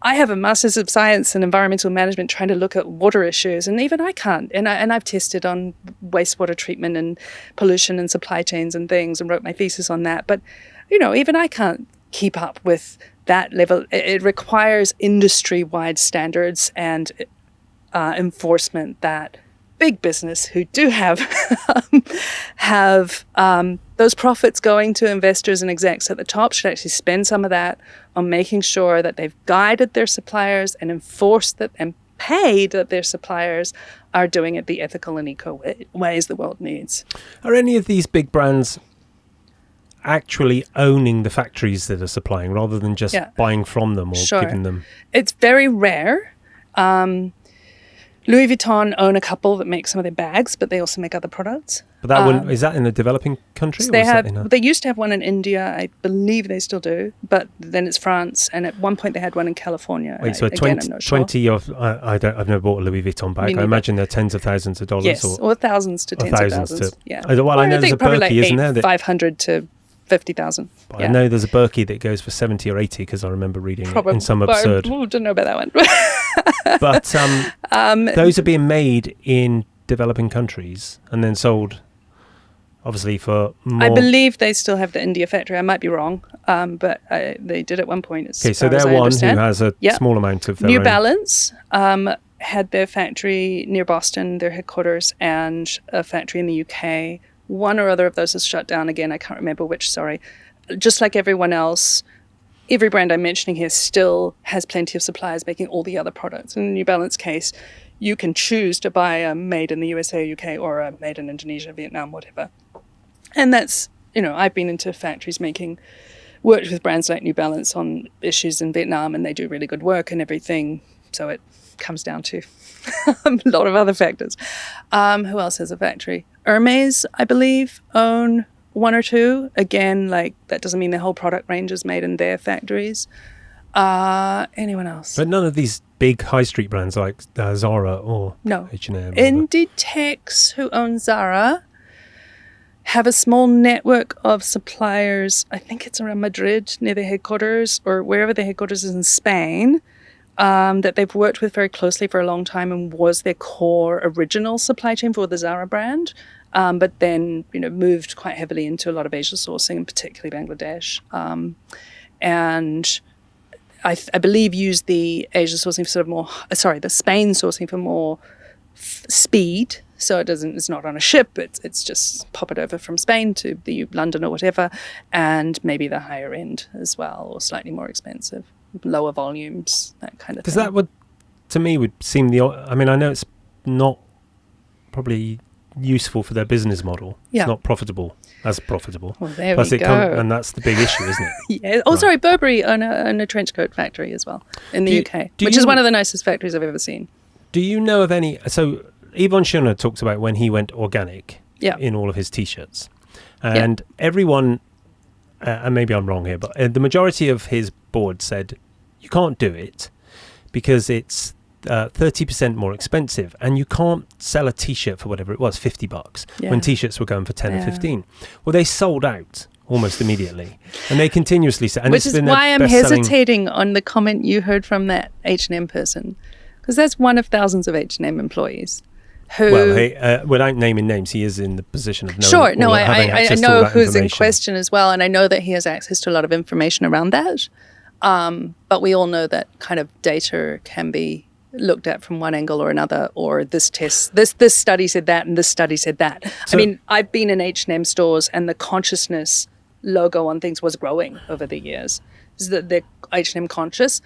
I have a Master's of Science in Environmental Management trying to look at water issues, and even I can't. And I've tested on wastewater treatment and pollution and supply chains and things and wrote my thesis on that. But, even I can't keep up with that level. It requires industry-wide standards and enforcement that big business who do have those profits going to investors and execs at the top should actually spend some of that on making sure that they've guided their suppliers and enforced that and paid that their suppliers are doing it the ethical and eco ways the world needs. Are any of these big brands actually owning the factories that are supplying rather than just buying from them or giving them? It's very rare. Louis Vuitton own a couple that make some of their bags, but they also make other products. But that one, is that in a developing country? So or they used to have one in India. I believe they still do, but then it's France. And at one point they had one in California. Wait, so again, I'm not sure. 20 of, I've never bought a Louis Vuitton bag. I imagine they're tens of thousands of dollars. Yes, or thousands to tens of thousands. Yeah. Well, I know there's a Berkey, isn't there? 500 to 50,000. I know there's a Berkey that goes for 70 or 80 because I remember reading it in some absurd. I don't know about that one. But those are being made in developing countries and then sold, obviously, for more. I believe they still have the India factory. I might be wrong, but they did at one point. Okay, so they're one who has a small amount of their New own. Balance had their factory near Boston, their headquarters, and a factory in the UK. One or other of those is shut down again. I can't remember which, sorry. Just like everyone else, every brand I'm mentioning here still has plenty of suppliers making all the other products. In the New Balance case, you can choose to buy a made in the USA, UK, or a made in Indonesia, Vietnam, whatever. And that's, I've been into factories worked with brands like New Balance on issues in Vietnam, and they do really good work and everything. So it comes down to a lot of other factors. Who else has a factory? Hermes, I believe, own one or two. Again, that doesn't mean the whole product range is made in their factories. Anyone else? But none of these big high street brands like Zara or H&M. Inditex, who owns Zara, have a small network of suppliers. I think it's around Madrid, near their headquarters, or wherever their headquarters is in Spain, that they've worked with very closely for a long time and was their core original supply chain for the Zara brand. but then, moved quite heavily into a lot of Asia sourcing, and particularly Bangladesh. And I believe used the Asia sourcing for sort of more, the Spain sourcing for more speed. So it's not on a ship. It's just pop it over from Spain to the London or whatever, and maybe the higher end as well, or slightly more expensive, lower volumes, that kind of thing. Because that would, to me, would seem I know it's not probably useful for their business model. Yeah. It's not profitable. Well, there Plus we go. and that's the big issue, isn't it? Yeah. Oh, right. Sorry, Burberry own a trench coat factory as well in the UK, which is one of the nicest factories I've ever seen. Do you know of any? So Yvon Chouinard talks about when he went organic in all of his T-shirts, and everyone, and maybe I'm wrong here, but the majority of his board said you can't do it because it's 30% more expensive, and you can't sell a T-shirt for whatever it was, $50, when T-shirts were going for 10 or 15. Well, they sold out almost immediately, and they continuously sell. Which is why I'm hesitating on the comment you heard from that H&M person, because that's one of thousands of H&M employees. Without naming names, he is in the position of knowing. Sure, no, I know who's in question as well, and I know that he has access to a lot of information around that. But we all know that kind of data can be looked at from one angle or another, or this study said that, and this study said that. So, I've been in H&M stores, and the consciousness logo on things was growing over the years. They're H&M conscious.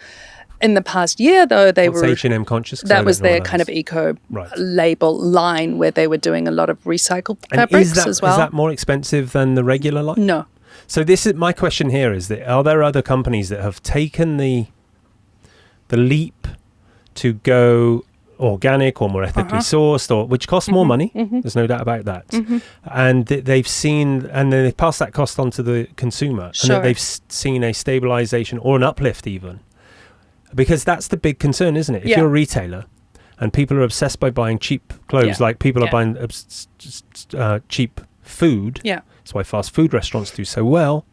In the past year, though, were H&M conscious. That was their kind of eco label line, where they were doing a lot of recycled fabrics as well. Is that more expensive than the regular line? No. So this is my question here: is that are there other companies that have taken the leap to go organic or more ethically sourced, or which costs more money? There's no doubt about that. And they've seen, and then they've passed that cost on to the consumer, and that they've seen a stabilization or an uplift even. Because that's the big concern, isn't it? If you're a retailer and people are obsessed by buying cheap clothes, like people are buying cheap food, that's why fast food restaurants do so well.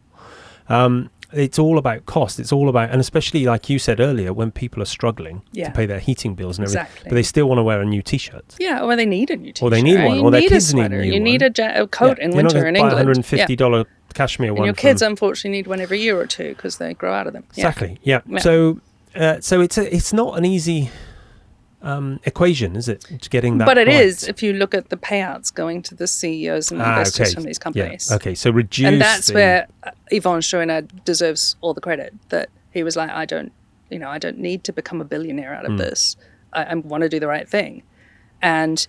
It's all about cost. It's all about, and especially like you said earlier, when people are struggling to pay their heating bills and everything, but they still want to wear a new T-shirt. Yeah, or they need a new T-shirt. Or they need one, or their kids need a new one. You need a coat in winter in England. You're not going to buy a $150 cashmere one. And your kids, unfortunately, need one every year or two because they grow out of them. Exactly, yeah. So it's not an easy equation, is it? Getting that, but it is if you look at the payouts going to the CEOs and investors from these companies. Yeah. Okay, so reduce, and that's where Yvon Chouinard deserves all the credit. That he was like, I don't need to become a billionaire out of this. I want to do the right thing, and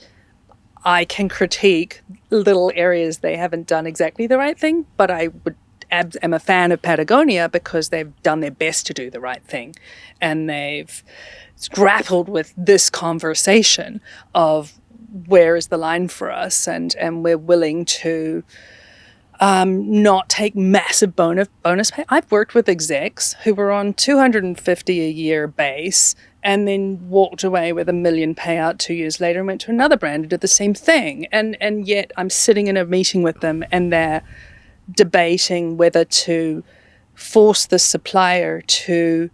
I can critique little areas they haven't done exactly the right thing, but I am a fan of Patagonia because they've done their best to do the right thing, and they've grappled with this conversation of where is the line for us, and we're willing to not take massive bonus pay. I've worked with execs who were on $250 a year base and then walked away with $1 million payout 2 years later and went to another brand and did the same thing, and yet I'm sitting in a meeting with them and they're debating whether to force the supplier to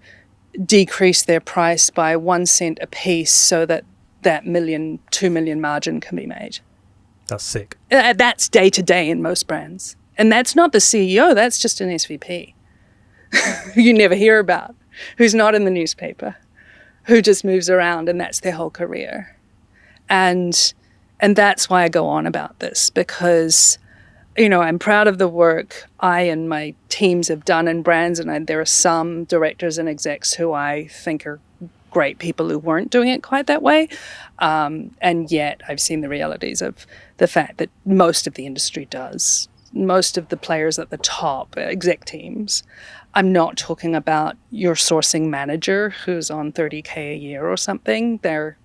decrease their price by 1 cent a piece so that $2 million margin can be made. That's sick. That's day to day in most brands. And that's not the CEO, that's just an SVP who you never hear about, who's not in the newspaper, who just moves around, and that's their whole career. And that's why I go on about this, because I'm proud of the work I and my teams have done in brands, and there are some directors and execs who I think are great people who weren't doing it quite that way. And yet I've seen the realities of the fact that most of the industry does. Most of the players at the top, exec teams. I'm not talking about your sourcing manager who's on $30K a year or something. They're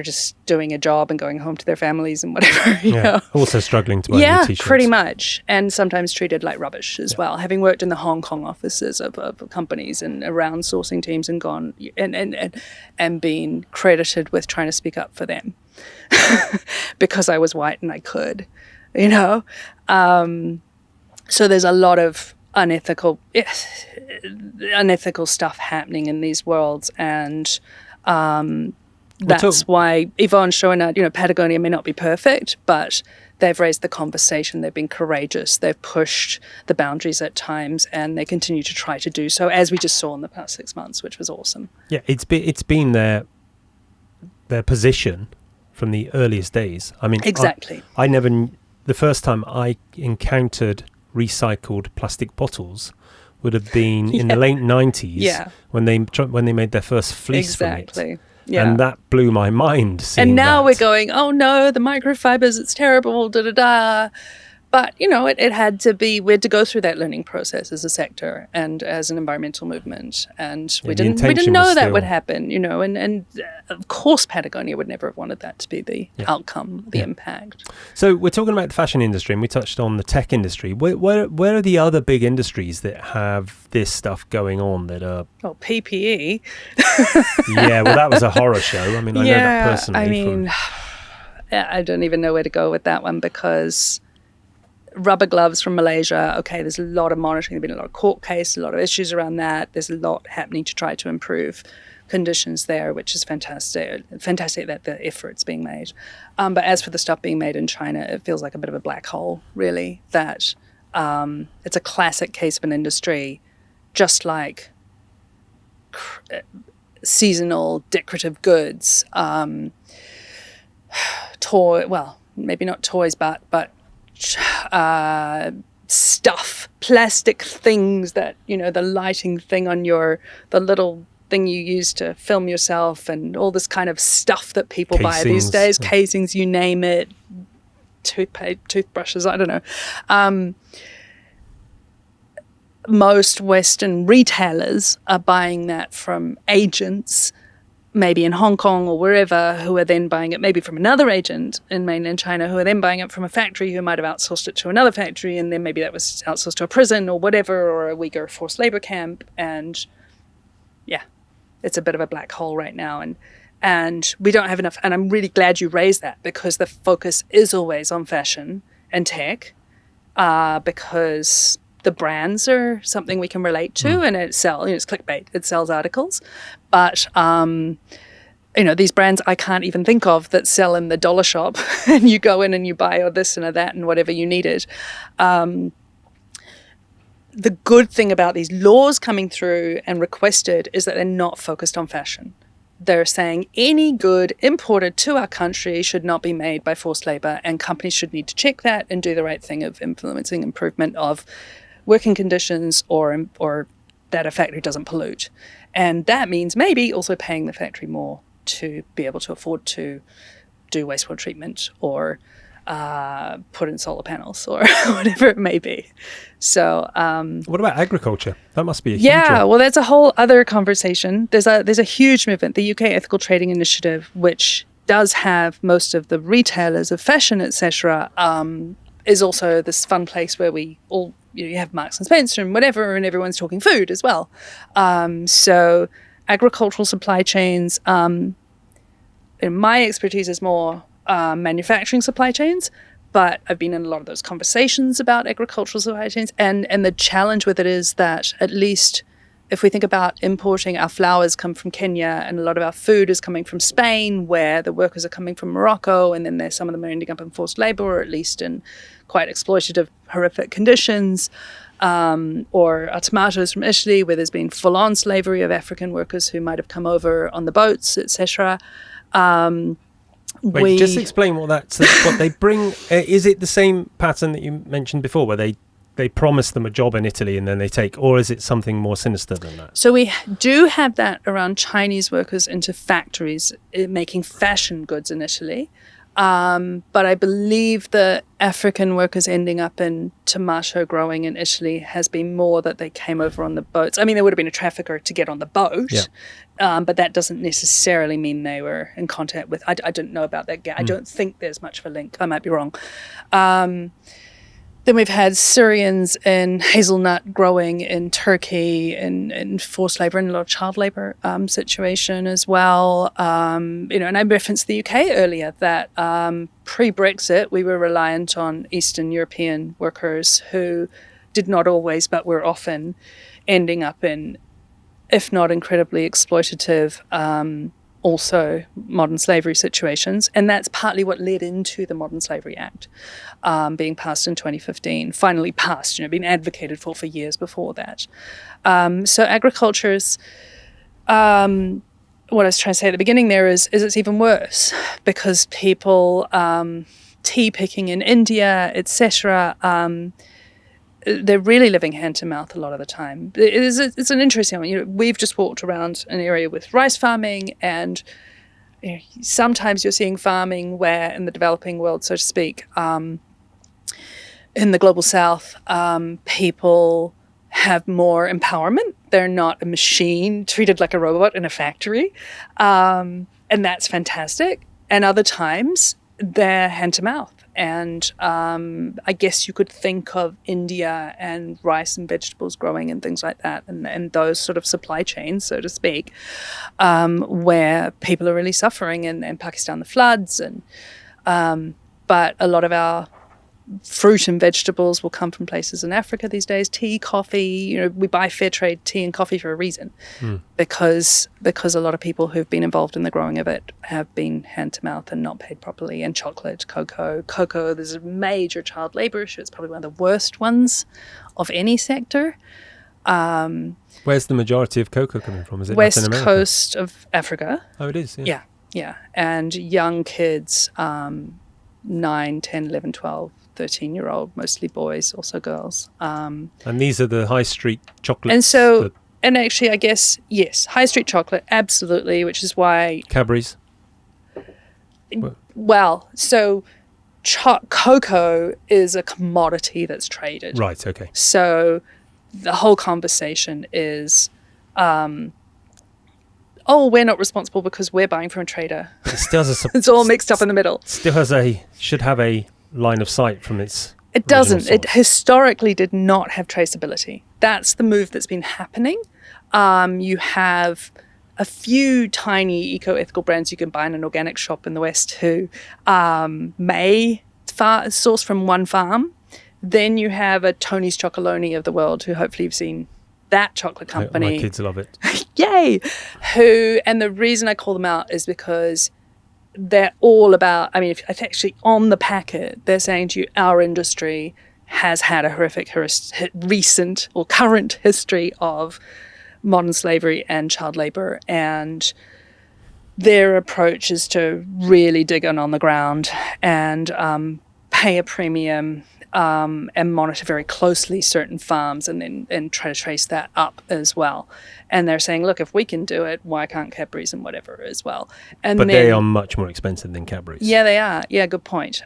just doing a job and going home to their families and whatever. You know? Also struggling to buy new T-shirts. Yeah, pretty much. And sometimes treated like rubbish as well. Having worked in the Hong Kong offices of companies and around sourcing teams and gone and been credited with trying to speak up for them because I was white and I could, So there's a lot of unethical stuff happening in these worlds, and that's why Yvon Chouinard, Patagonia may not be perfect, but they've raised the conversation, they've been courageous, they've pushed the boundaries at times, and they continue to try to do so, as we just saw in the past 6 months, which was awesome. Yeah, it's been their position from the earliest days. I mean, Exactly. I never. The first time I encountered recycled plastic bottles would have been in the late 90s when they made their first fleece from it. Yeah. And that blew my mind. And now that. we're going, oh no, the microfibers, it's terrible, da da da. But, it had to be, we had to go through that learning process as a sector and as an environmental movement. And we didn't know that would happen, and of course Patagonia would never have wanted that to be the outcome, the impact. So we're talking about the fashion industry, and we touched on the tech industry. Where are the other big industries that have this stuff going on that are... Oh, PPE. Yeah, well, that was a horror show. I mean, I know that personally. I don't even know where to go with that one, because... rubber gloves from Malaysia. Okay, there's a lot of monitoring. There's been a lot of court cases, a lot of issues around that. There's a lot happening to try to improve conditions there, which is fantastic. Fantastic that the effort's being made. But as for the stuff being made in China, it feels like a bit of a black hole, really. That it's a classic case of an industry, just like seasonal decorative goods, maybe not toys, but stuff, plastic things that, the lighting thing on the little thing you use to film yourself, and all this kind of stuff that people buy these days, casings, you name it, toothbrushes, I don't know. Most Western retailers are buying that from agents, maybe in Hong Kong or wherever, who are then buying it maybe from another agent in mainland China, who are then buying it from a factory who might have outsourced it to another factory, and then maybe that was outsourced to a prison or whatever, or a Uyghur forced labor camp. And it's a bit of a black hole right now. And we don't have enough. And I'm really glad you raised that, because the focus is always on fashion and tech, because the brands are something we can relate to, and it sells, it's clickbait, it sells articles. But, these brands I can't even think of that sell in the dollar shop, and you go in and you buy or this and or that and whatever you needed. The good thing about these laws coming through and requested is that they're not focused on fashion. They're saying any good imported to our country should not be made by forced labor, and companies should need to check that and do the right thing of influencing improvement of working conditions or that a factory doesn't pollute. And that means maybe also paying the factory more to be able to afford to do wastewater treatment or put in solar panels or whatever it may be. So what about agriculture? That must be a huge well, that's a whole other conversation. There's a huge movement, the UK Ethical Trading Initiative, which does have most of the retailers of fashion, etc., is also this fun place where we all, you have Marks and Spencer and whatever, and everyone's talking food as well. So agricultural supply chains, in my expertise is more manufacturing supply chains, but I've been in a lot of those conversations about agricultural supply chains, and the challenge with it is that, at least if we think about importing, our flowers come from Kenya, and a lot of our food is coming from Spain, where the workers are coming from Morocco, and then some of them are ending up in forced labor, or at least in quite exploitative, horrific conditions. Or our tomatoes from Italy, where there's been full-on slavery of African workers who might have come over on the boats, etc. Wait, just explain what they bring. Is it the same pattern that you mentioned before, where they promise them a job in Italy and then they take, or is it something more sinister than that? So we do have that around Chinese workers into factories making fashion goods initially. But I believe the African workers ending up in tomato growing in Italy has been more that they came over on the boats. I mean, there would have been a trafficker to get on the boat, but that doesn't necessarily mean they were in contact with... I don't know about that. I don't think there's much of a link. I might be wrong. Then we've had Syrians in hazelnut growing in Turkey in forced labour and a lot of child labour situation as well. And I referenced the UK earlier, that pre-Brexit we were reliant on Eastern European workers who did not always, but were often ending up in, if not incredibly exploitative, also modern slavery situations. And that's partly what led into the Modern Slavery Act being passed in 2015, finally passed, been advocated for years before that. So agriculture is, what I was trying to say at the beginning there is it's even worse because people, tea picking in India, etc., they're really living hand to mouth a lot of the time. It's an interesting one. We've just walked around an area with rice farming, and sometimes you're seeing farming where, in the developing world, so to speak, in the global south, people have more empowerment. They're not a machine treated like a robot in a factory, and that's fantastic. And other times, they're hand to mouth. And I guess you could think of India and rice and vegetables growing and things like that, and those sort of supply chains, so to speak, where people are really suffering, and Pakistan, the floods, and but a lot of our fruit and vegetables will come from places in Africa these days. Tea, coffee, we buy fair trade tea and coffee for a reason, because a lot of people who've been involved in the growing of it have been hand to mouth and not paid properly. And chocolate, cocoa, there's a major child labor issue. It's probably one of the worst ones of any sector. Where's the majority of cocoa coming from? Is it West Latin America? Coast of Africa. Oh, it is, Yeah. And young kids, 9, 10, 11, 12, 13-year-old, mostly boys, also girls. And these are the high street chocolates. And so, and actually, I guess, yes, high street chocolate, absolutely, which is why... Cadbury's? Well, so cocoa is a commodity that's traded. Right, okay. So the whole conversation is... we're not responsible because we're buying from a trader. It still has it's all mixed up in the middle. Should have a line of sight from its... It doesn't. source. It historically did not have traceability. That's the move that's been happening. You have a few tiny eco-ethical brands you can buy in an organic shop in the West who may source from one farm. Then you have a Tony's Chocolonely of the world, who hopefully you've seen that chocolate company. My kids love it. Yay! And the reason I call them out is because they're all about, if actually on the packet, they're saying to you, our industry has had a horrific recent or current history of modern slavery and child labor. And their approach is to really dig in on the ground and pay a premium and monitor very closely certain farms and try to trace that up as well. And they're saying, look, if we can do it, why can't Cadbury's and whatever as well? But they are much more expensive than Cadbury's. Yeah, they are. Yeah, good point.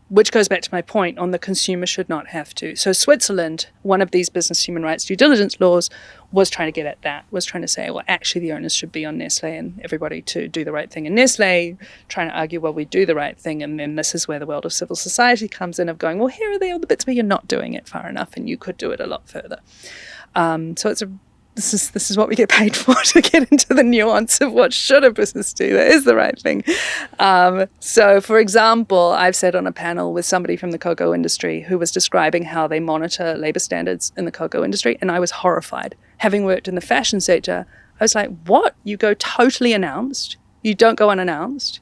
Which goes back to my point on the consumer should not have to. So Switzerland, one of these business human rights due diligence laws, was trying to get at that, was trying to say, well, actually the onus should be on Nestle and everybody to do the right thing. And Nestle trying to argue, well, we do the right thing. And then this is where the world of civil society comes in of going, well, here are the other bits where you're not doing it far enough and you could do it a lot further. So this is what we get paid for, to get into the nuance of what should a business do that is the right thing. So, for example, I've sat on a panel with somebody from the cocoa industry who was describing how they monitor labor standards in the cocoa industry, and I was horrified. Having worked in the fashion sector, I was like, what? You go totally announced. You don't go unannounced.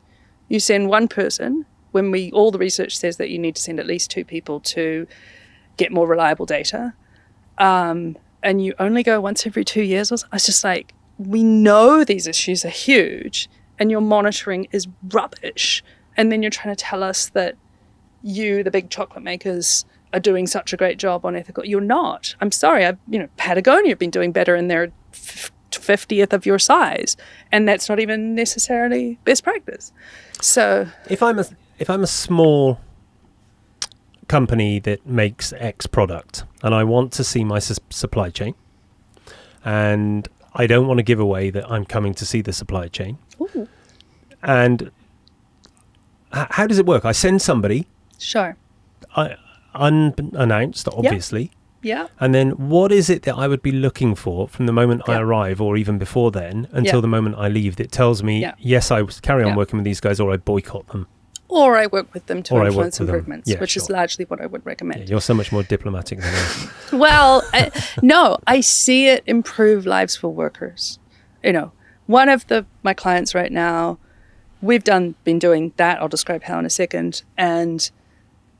You send one person when all the research says that you need to send at least 2 people to get more reliable data. And you only go once every 2 years. I was just like, we know these issues are huge and your monitoring is rubbish. And then you're trying to tell us that you, the big chocolate makers, are doing such a great job on ethical. You're not. I'm sorry. Patagonia have been doing better in their 50th of your size. And that's not even necessarily best practice. So if I'm a small company that makes X product and I want to see my supply chain, and I don't want to give away that I'm coming to see the supply chain. Ooh. And how does it work? I send somebody. Sure. Unannounced, obviously. Yeah. And then what is it that I would be looking for from the moment I arrive, or even before then, until the moment I leave, that tells me, yes, I carry on working with these guys, or I boycott them? Or I work with them to influence improvements, which sure. is largely what I would recommend. Yeah, you're so much more diplomatic than I am. Well, no, I see it improve lives for workers. One of my clients right now, we've been doing that. I'll describe how in a second. And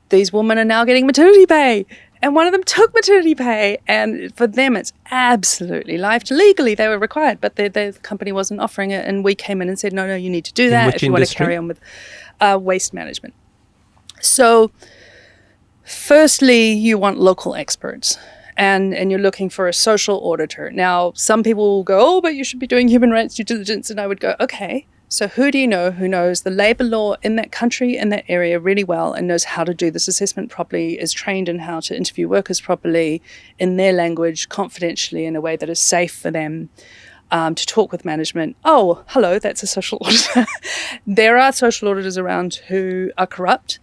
these women are now getting maternity pay. And one of them took maternity pay. And for them, it's absolutely life. Legally, they were required, but the company wasn't offering it. And we came in and said, no, you need to do that if you want to carry on with waste management. So firstly, you want local experts. And you're looking for a social auditor. Now, some people will go, oh, but you should be doing human rights due diligence. And I would go, okay, so who do you know who knows the labor law in that country, in that area really well, and knows how to do this assessment properly, is trained in how to interview workers properly in their language, confidentially, in a way that is safe for them to talk with management. Oh, hello, that's a social auditor. There are social auditors around who are corrupt,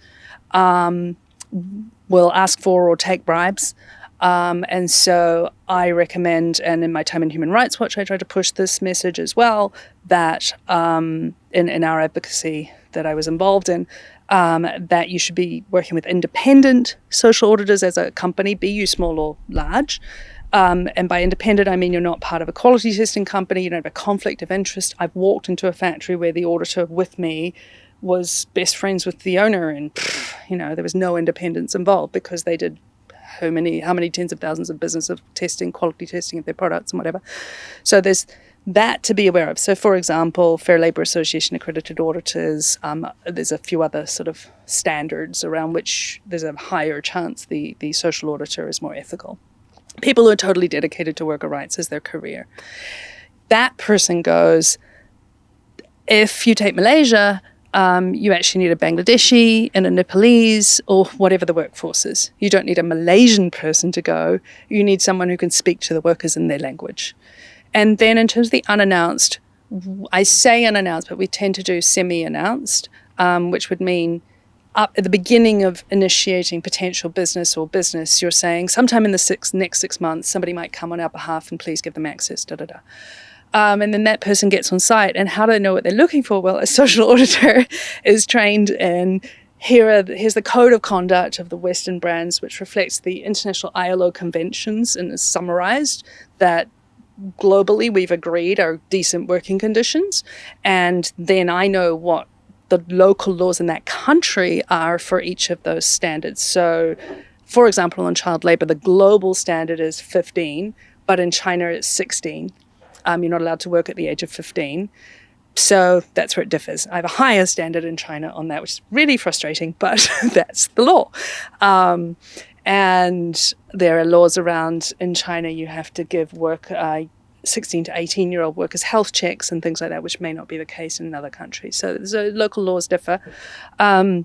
will ask for or take bribes. And so I recommend, and in my time in Human Rights Watch, I try to push this message as well, that in our advocacy that I was involved in, that you should be working with independent social auditors as a company, be you small or large. And by independent, I mean you're not part of a quality testing company, you don't have a conflict of interest. I've walked into a factory where the auditor with me was best friends with the owner, and there was no independence involved because they did how many tens of thousands of business of testing, quality testing of their products and whatever. So there's that to be aware of. So, for example, Fair Labor Association accredited auditors, there's a few other sort of standards around which there's a higher chance the social auditor is more ethical. People who are totally dedicated to worker rights as their career. That person goes, if you take Malaysia, you actually need a Bangladeshi and a Nepalese or whatever the workforce is. You don't need a Malaysian person to go. You need someone who can speak to the workers in their language. And then in terms of the unannounced, I say unannounced, but we tend to do semi-announced, which would mean up at the beginning of initiating potential business, you're saying sometime in the next 6 months, somebody might come on our behalf and please give them access, da-da-da. And then that person gets on site. And how do they know what they're looking for? Well, a social auditor is trained in here's the code of conduct of the Western brands, which reflects the international ILO conventions and is summarized that globally we've agreed are decent working conditions. And then I know what the local laws in that country are for each of those standards. So, for example, on child labor, the global standard is 15, but in China it's 16. You're not allowed to work at the age of 15. So that's where it differs. I have a higher standard in China on that, which is really frustrating, but that's the law. And there are laws around in China, you have to give 16 to 18-year-old workers health checks and things like that, which may not be the case in other countries. So local laws differ. And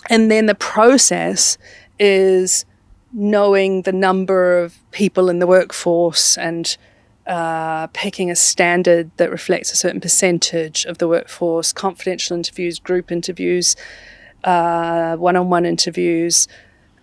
then the process is knowing the number of people in the workforce and picking a standard that reflects a certain percentage of the workforce, confidential interviews, group interviews, one-on-one interviews,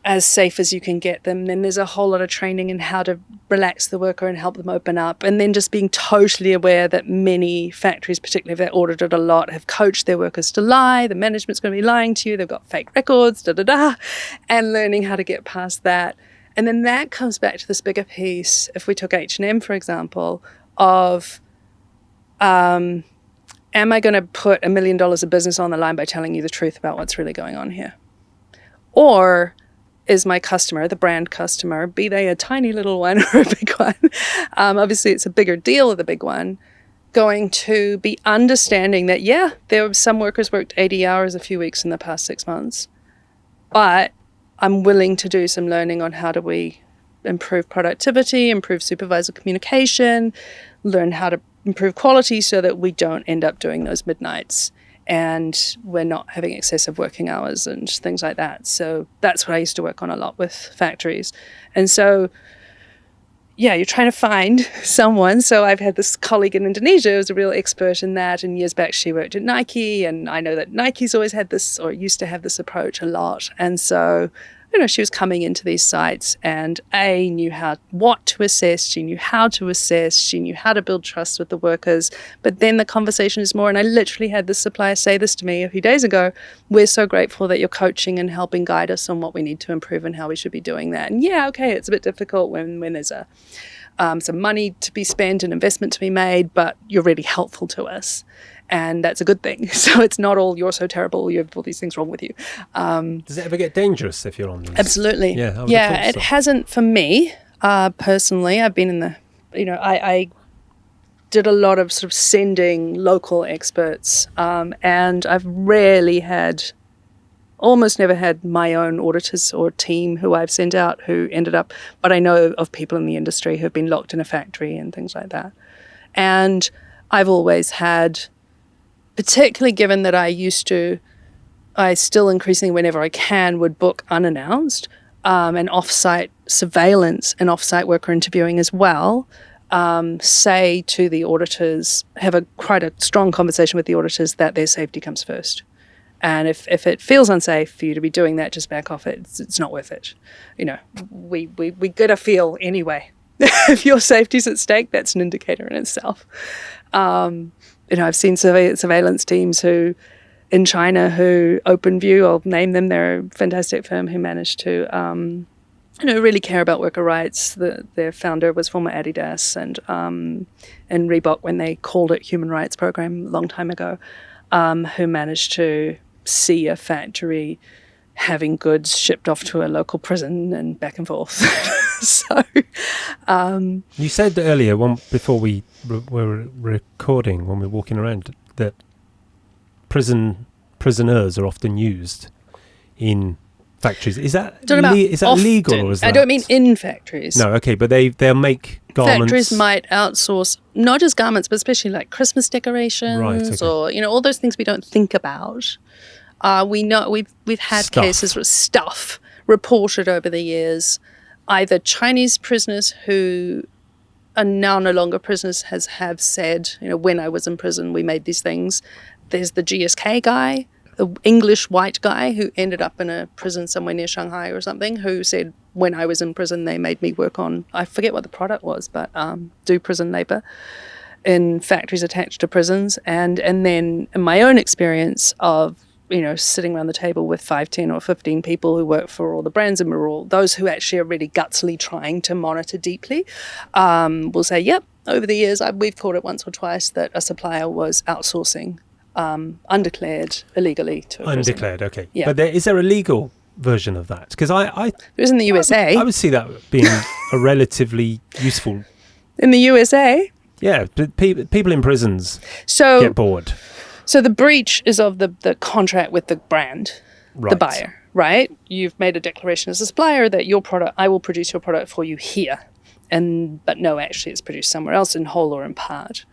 as safe as you can get them. Then there's a whole lot of training in how to relax the worker and help them open up. And then just being totally aware that many factories, particularly if they're audited a lot, have coached their workers to lie. The management's going to be lying to you. They've got fake records, and learning how to get past that. And then that comes back to this bigger piece, if we took H&M, for example, of am I going to put $1 million of business on the line by telling you the truth about what's really going on here? Or is my customer, the brand customer, be they a tiny little one or a big one, obviously it's a bigger deal with a big one, going to be understanding that, yeah, there were some workers worked 80 hours a few weeks in the past 6 months, but I'm willing to do some learning on how do we improve productivity, improve supervisor communication, learn how to improve quality so that we don't end up doing those midnights and we're not having excessive working hours and things like that. So that's what I used to work on a lot with factories. And so, yeah, you're trying to find someone. So I've had this colleague in Indonesia who's a real expert in that. And years back, she worked at Nike. And I know that Nike's always had this, or used to have this approach a lot. And so, she was coming into these sites and knew what to assess. She knew how to assess. She knew how to build trust with the workers. But then the conversation is more, and I literally had this supplier say this to me a few days ago, we're so grateful that you're coaching and helping guide us on what we need to improve and how we should be doing that. And yeah, okay, it's a bit difficult when there's a some money to be spent, an investment to be made, but you're really helpful to us. And that's a good thing. So it's not all you're so terrible, you have all these things wrong with you. Does it ever get dangerous if you're on these? Absolutely. Yeah, I would have thought it so. hasn't for me personally. I've been in the, I did a lot of sort of sending local experts, and I've almost never had my own auditors or team who I've sent out who ended up, but I know of people in the industry who've been locked in a factory and things like that. And I've always had, particularly given that I still increasingly whenever I can would book unannounced, and off-site surveillance and off-site worker interviewing as well, say to the auditors, have quite a strong conversation with the auditors that their safety comes first. And if it feels unsafe for you to be doing that, just back off it. It's not worth it. We get a feel anyway. If your safety's at stake, that's an indicator in itself. I've seen surveillance teams in China who OpenView, I'll name them, they're a fantastic firm who managed to really care about worker rights. Their founder was former Adidas and Reebok when they called it Human Rights Program a long time ago, who managed to see a factory having goods shipped off to a local prison and back and forth. So, you said earlier, before we were recording, when we were walking around, that prisoners are often used in factories. Is that legal, or is that? I don't mean in factories. No, okay, but they'll make garments. Factories might outsource not just garments, but especially like Christmas decorations, right, okay. or all those things we don't think about. We know we've had Stuff. cases with stuff reported over the years. Either Chinese prisoners who are now no longer prisoners have said, when I was in prison, we made these things. There's the GSK guy, the English white guy who ended up in a prison somewhere near Shanghai or something, who said, when I was in prison, they made me work on, I forget what the product was, but do prison labor in factories attached to prisons. And then in my own experience of, sitting around the table with 5, 10 or 15 people who work for all the brands, and we're all those who actually are really gutsily trying to monitor deeply, will say, yep, over the years, we've caught it once or twice that a supplier was outsourcing undeclared illegally to a prison. Undeclared, okay. Yeah. But is there a legal version of that? Because there is in the USA. I would see that being a relatively useful. In the USA? Yeah, but people in prisons So get bored. So the breach is of the contract with the brand, Right. the buyer, right? You've made a declaration as a supplier that your product, I will produce your product for you here. But no, actually it's produced somewhere else in whole or in part.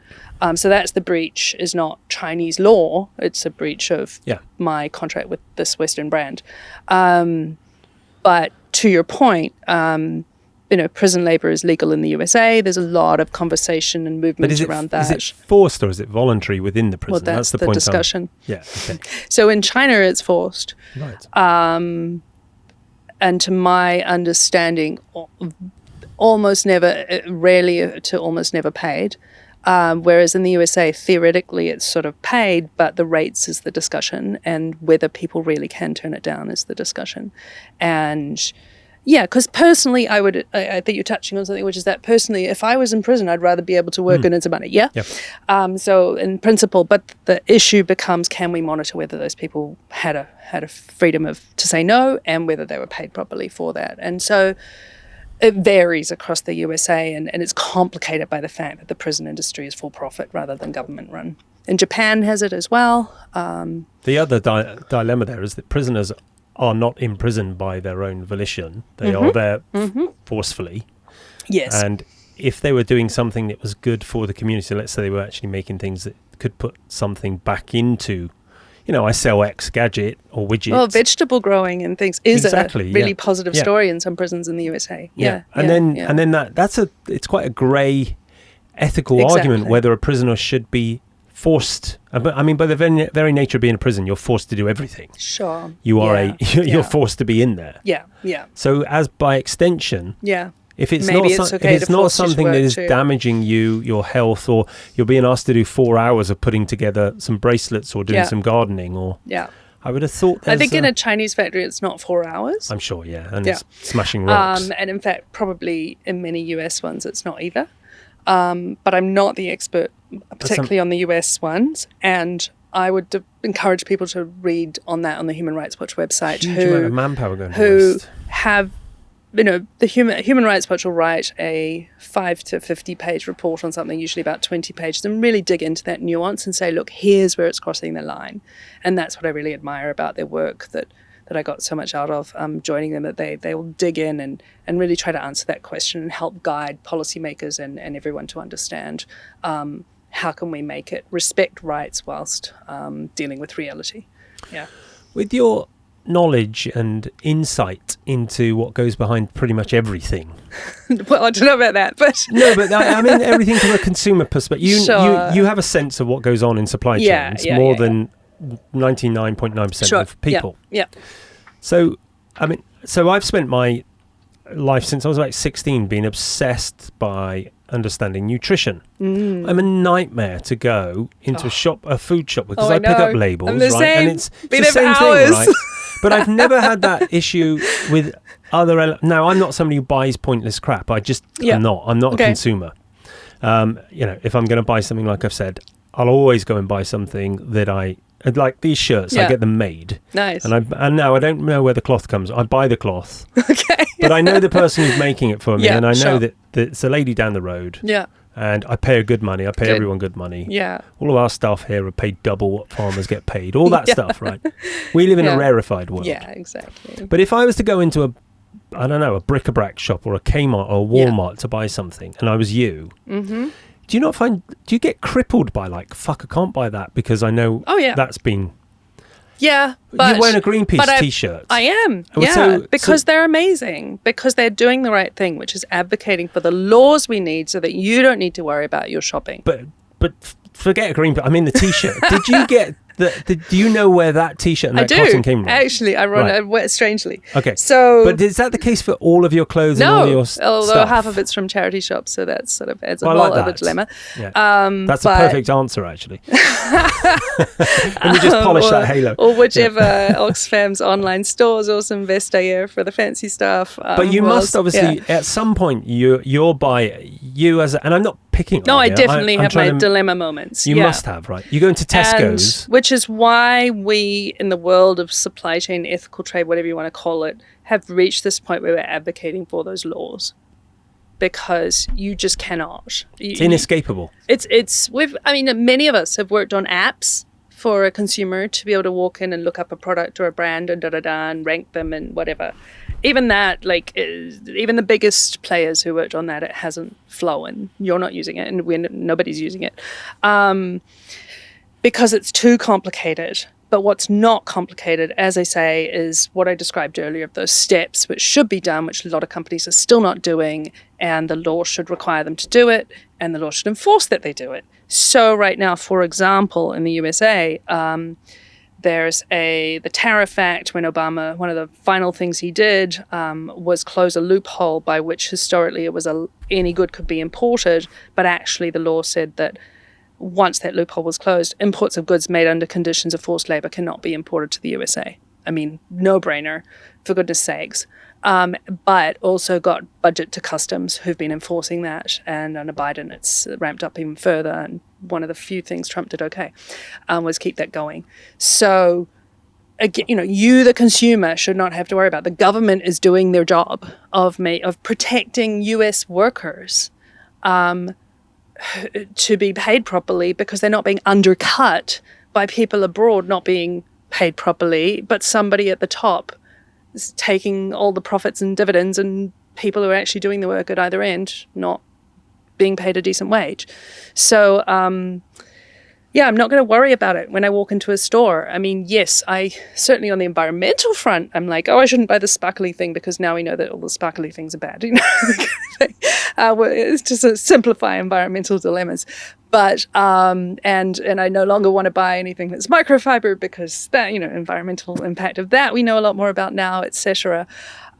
So that's the breach, is not Chinese law. It's a breach of my contract with this Western brand. But to your point, prison labor is legal in the USA. There's a lot of conversation and movement around that. Is it forced or is it voluntary within the prison? Well, that's the point discussion. Yeah, okay. So in China, it's forced. Right. And to my understanding, almost never, rarely to almost never paid. Whereas in the USA, theoretically, it's sort of paid, but the rates is the discussion, and whether people really can turn it down is the discussion. And yeah, because personally, I think you're touching on something, which is that personally, if I was in prison, I'd rather be able to work and earn some money. Yeah. Yep. So in principle, but the issue becomes, can we monitor whether those people had a freedom to say no, and whether they were paid properly for that? And so it varies across the USA, and it's complicated by the fact that the prison industry is for profit rather than government run. And Japan has it as well. The other dilemma there is that prisoners are not imprisoned by their own volition. They are there forcefully. Yes. And if they were doing something that was good for the community, let's say they were actually making things that could put something back into, I sell X gadget or widget. Well, vegetable growing and things is a really positive Yeah. story in some prisons in the USA. Yeah. And then it's quite a grey ethical argument whether a prisoner should be forced. I mean, by the very nature of being in prison, you're forced to do everything. Sure. You are you're forced to be in there. Yeah, yeah. So as by extension, if it's Maybe not something that is damaging your health, or you're being asked to do 4 hours of putting together some bracelets or doing some gardening, or I would have thought I think in a Chinese factory it's not 4 hours. I'm sure, yeah. And it's smashing rocks. And in fact, probably in many US ones it's not either. But I'm not the expert, particularly on the US ones. And I would encourage people to read on that on the Human Rights Watch website. Huge amount of manpower going to who waste. have, the Human Rights Watch will write a 5 to 50 page report on something, usually about 20 pages, and really dig into that nuance and say, look, here's where it's crossing the line. And that's what I really admire about their work that I got so much out of joining them, that they will dig in and really try to answer that question and help guide policymakers and everyone to understand how can we make it respect rights whilst dealing with reality. Yeah. With your knowledge and insight into what goes behind pretty much everything. Well, I don't know about that, but... No, but I mean everything from a consumer perspective. Sure. You have a sense of what goes on in supply chains more than 99.9% of people. Yeah. So, I mean, I've spent my life since I was like 16 being obsessed by understanding nutrition. I'm a nightmare to go into a food shop, because I pick up labels, I'm the right? same. And it's Been the same hours. thing, right? But I've never had that issue with other. Now, I'm not somebody who buys pointless crap. I'm not a consumer. If I'm going to buy something, like I've said, I'll always go and buy something that I like. These shirts, I get them made. Nice. And now I don't know where the cloth comes. I buy the cloth. Okay. But I know the person who's making it for me, and I know that it's a lady down the road. Yeah. And I pay her good money. I pay everyone good money. Yeah. All of our staff here are paid double what farmers get paid. All that stuff, right? We live in a rarefied world. Yeah, exactly. But if I was to go into a bric-a-brac shop or a Kmart or a Walmart to buy something, and I was you, do you get crippled by like, fuck, I can't buy that because I know that's been... Yeah, but you're wearing a Greenpeace t-shirt. I am, because they're amazing, because they're doing the right thing, which is advocating for the laws we need so that you don't need to worry about your shopping. But forget a Greenpeace. I mean the t-shirt. Did you get do you know where that t-shirt and that cotton came from? Actually, ironically, strangely. Okay. So, but is that the case for all of your clothes and all of your although stuff? half of it's from charity shops, so that sort of adds a Well, whole like other that. dilemma. Yeah. That's a perfect answer, actually. Let me just polish that halo. Or whichever Oxfam's online stores or some Vestager for the fancy stuff. But you must obviously, at some point, you're by you as and I'm not picking on No, I you. definitely I'm have my trying to- dilemma moments. You must have, right? You go into Tesco's. And which is why we, in the world of supply chain, ethical trade, whatever you want to call it, have reached this point where we're advocating for those laws. Because you just cannot. It's inescapable. Many of us have worked on apps for a consumer to be able to walk in and look up a product or a brand and and rank them and whatever. Even that, even the biggest players who worked on that, it hasn't flown. You're not using it, and nobody's using it because it's too complicated. But what's not complicated, as I say, is what I described earlier of those steps which should be done, which a lot of companies are still not doing, and the law should require them to do it, and the law should enforce that they do it. So right now, for example, in the USA, there's the Tariff Act. When Obama, one of the final things he did was close a loophole by which historically it was any good could be imported, but actually the law said that once that loophole was closed, imports of goods made under conditions of forced labor cannot be imported to the USA. I mean, no-brainer, for goodness sakes. But also got budget to customs who've been enforcing that. And under Biden, it's ramped up even further. And one of the few things Trump did was keep that going. So, again, you, the consumer, should not have to worry about. The government is doing their job of protecting US workers to be paid properly, because they're not being undercut by people abroad not being paid properly, but somebody at the top is taking all the profits and dividends, and people who are actually doing the work at either end not being paid a decent wage. So, I'm not going to worry about it when I walk into a store. I mean, yes, I certainly on the environmental front, I'm like, I shouldn't buy the sparkly thing because now we know that all the sparkly things are bad. It's just to simplify environmental dilemmas. But and I no longer want to buy anything that's microfiber because that environmental impact of that we know a lot more about now, etc.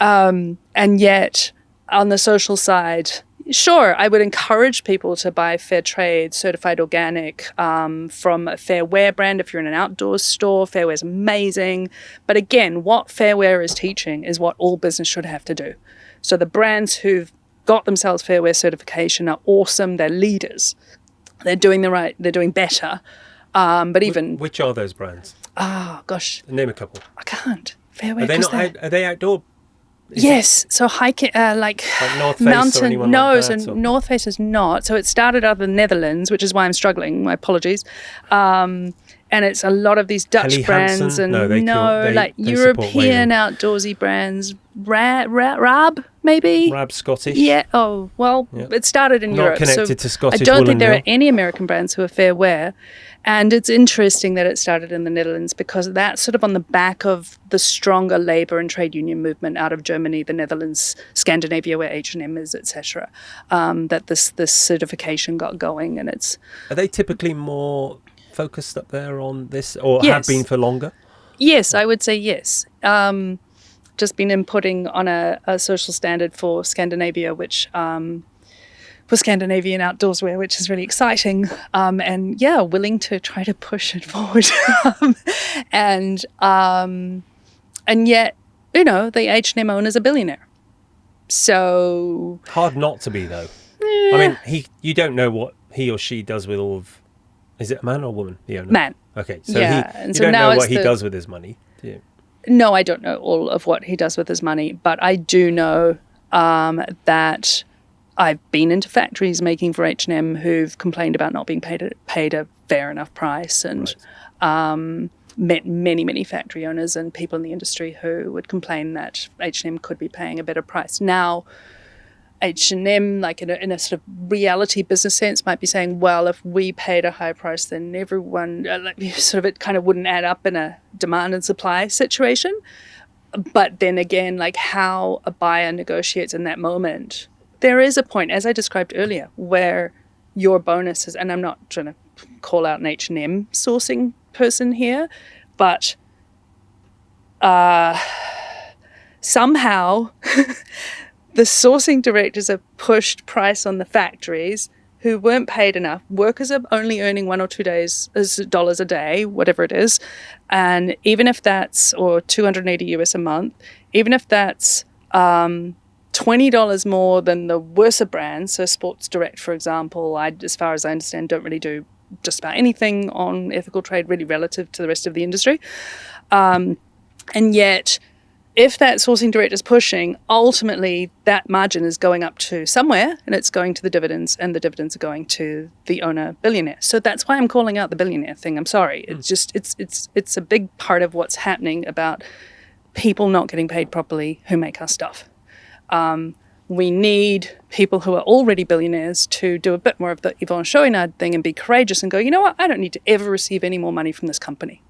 And yet on the social side, Sure, I would encourage people to buy fair trade, certified organic from a Fair Wear brand. If you're in an outdoors store, Fair Wear's amazing. But again, what Fair Wear is teaching is what all business should have to do. So the brands who've got themselves Fair Wear certification are awesome. They're leaders. They're doing better. But even... Which are those brands? Oh, gosh. Name a couple. I can't. Fair Wear. Are they outdoor? Yes, so hiking, like North Face mountain. or anyone No, like so that, or? North Face is not. So it started out of the Netherlands, which is why I'm struggling. My apologies. And it's a lot of these Dutch Helly brands Hansen? and They European outdoorsy brands. Rab, maybe. Rab Scottish. Yeah. Oh well, Yeah. it started in Not Europe. connected to Scottish I don't wool think and there wool. are any American brands who are Fair Wear. And it's interesting that it started in the Netherlands because that's sort of on the back of the stronger labour and trade union movement out of Germany, the Netherlands, Scandinavia, where H&M is, etc. That this certification got going, and it's. Are they typically more focused up there on this, or Yes. have been for longer? Yes, I would say yes. Just been inputting on a social standard for Scandinavia, which. For Scandinavian outdoors wear, which is really exciting, and willing to try to push it forward, and yet, the H&M owner's a billionaire, so Hard not to be though. I mean, you don't know what he or she does with all of. Is it a man or a woman? The owner. Man. Okay, so and you so don't now know it's what he does with his money, do you? No, I don't know all of what he does with his money, but I do know that. I've been into factories making for H&M who've complained about not being paid a fair enough price, and met many factory owners and people in the industry who would complain that H&M could be paying a better price. Now, H&M, like in a sort of reality business sense, might be saying, well, if we paid a high price, then everyone, it kind of wouldn't add up in a demand and supply situation. But then again, like how a buyer negotiates in that moment. There is a point, as I described earlier, where your bonuses, and I'm not trying to call out an H&M sourcing person here, but somehow the sourcing directors have pushed price on the factories who weren't paid enough. Workers are only earning $1 or $2 a day, whatever it is. And even if that's, or $280 US a month, even if that's $20 more than the worse brands. So Sports Direct, for example, as far as I understand, don't really do just about anything on ethical trade, really relative to the rest of the industry. And yet, if that sourcing direct is pushing, ultimately that margin is going up to somewhere, and it's going to the dividends, and the dividends are going to the owner billionaire. So that's why I'm calling out the billionaire thing. I'm sorry. It's just it's a big part of what's happening about people not getting paid properly who make our stuff. We need people who are already billionaires to do a bit more of the Yvonne Chouinard thing and be courageous and go, you know what, I don't need to ever receive any more money from this company,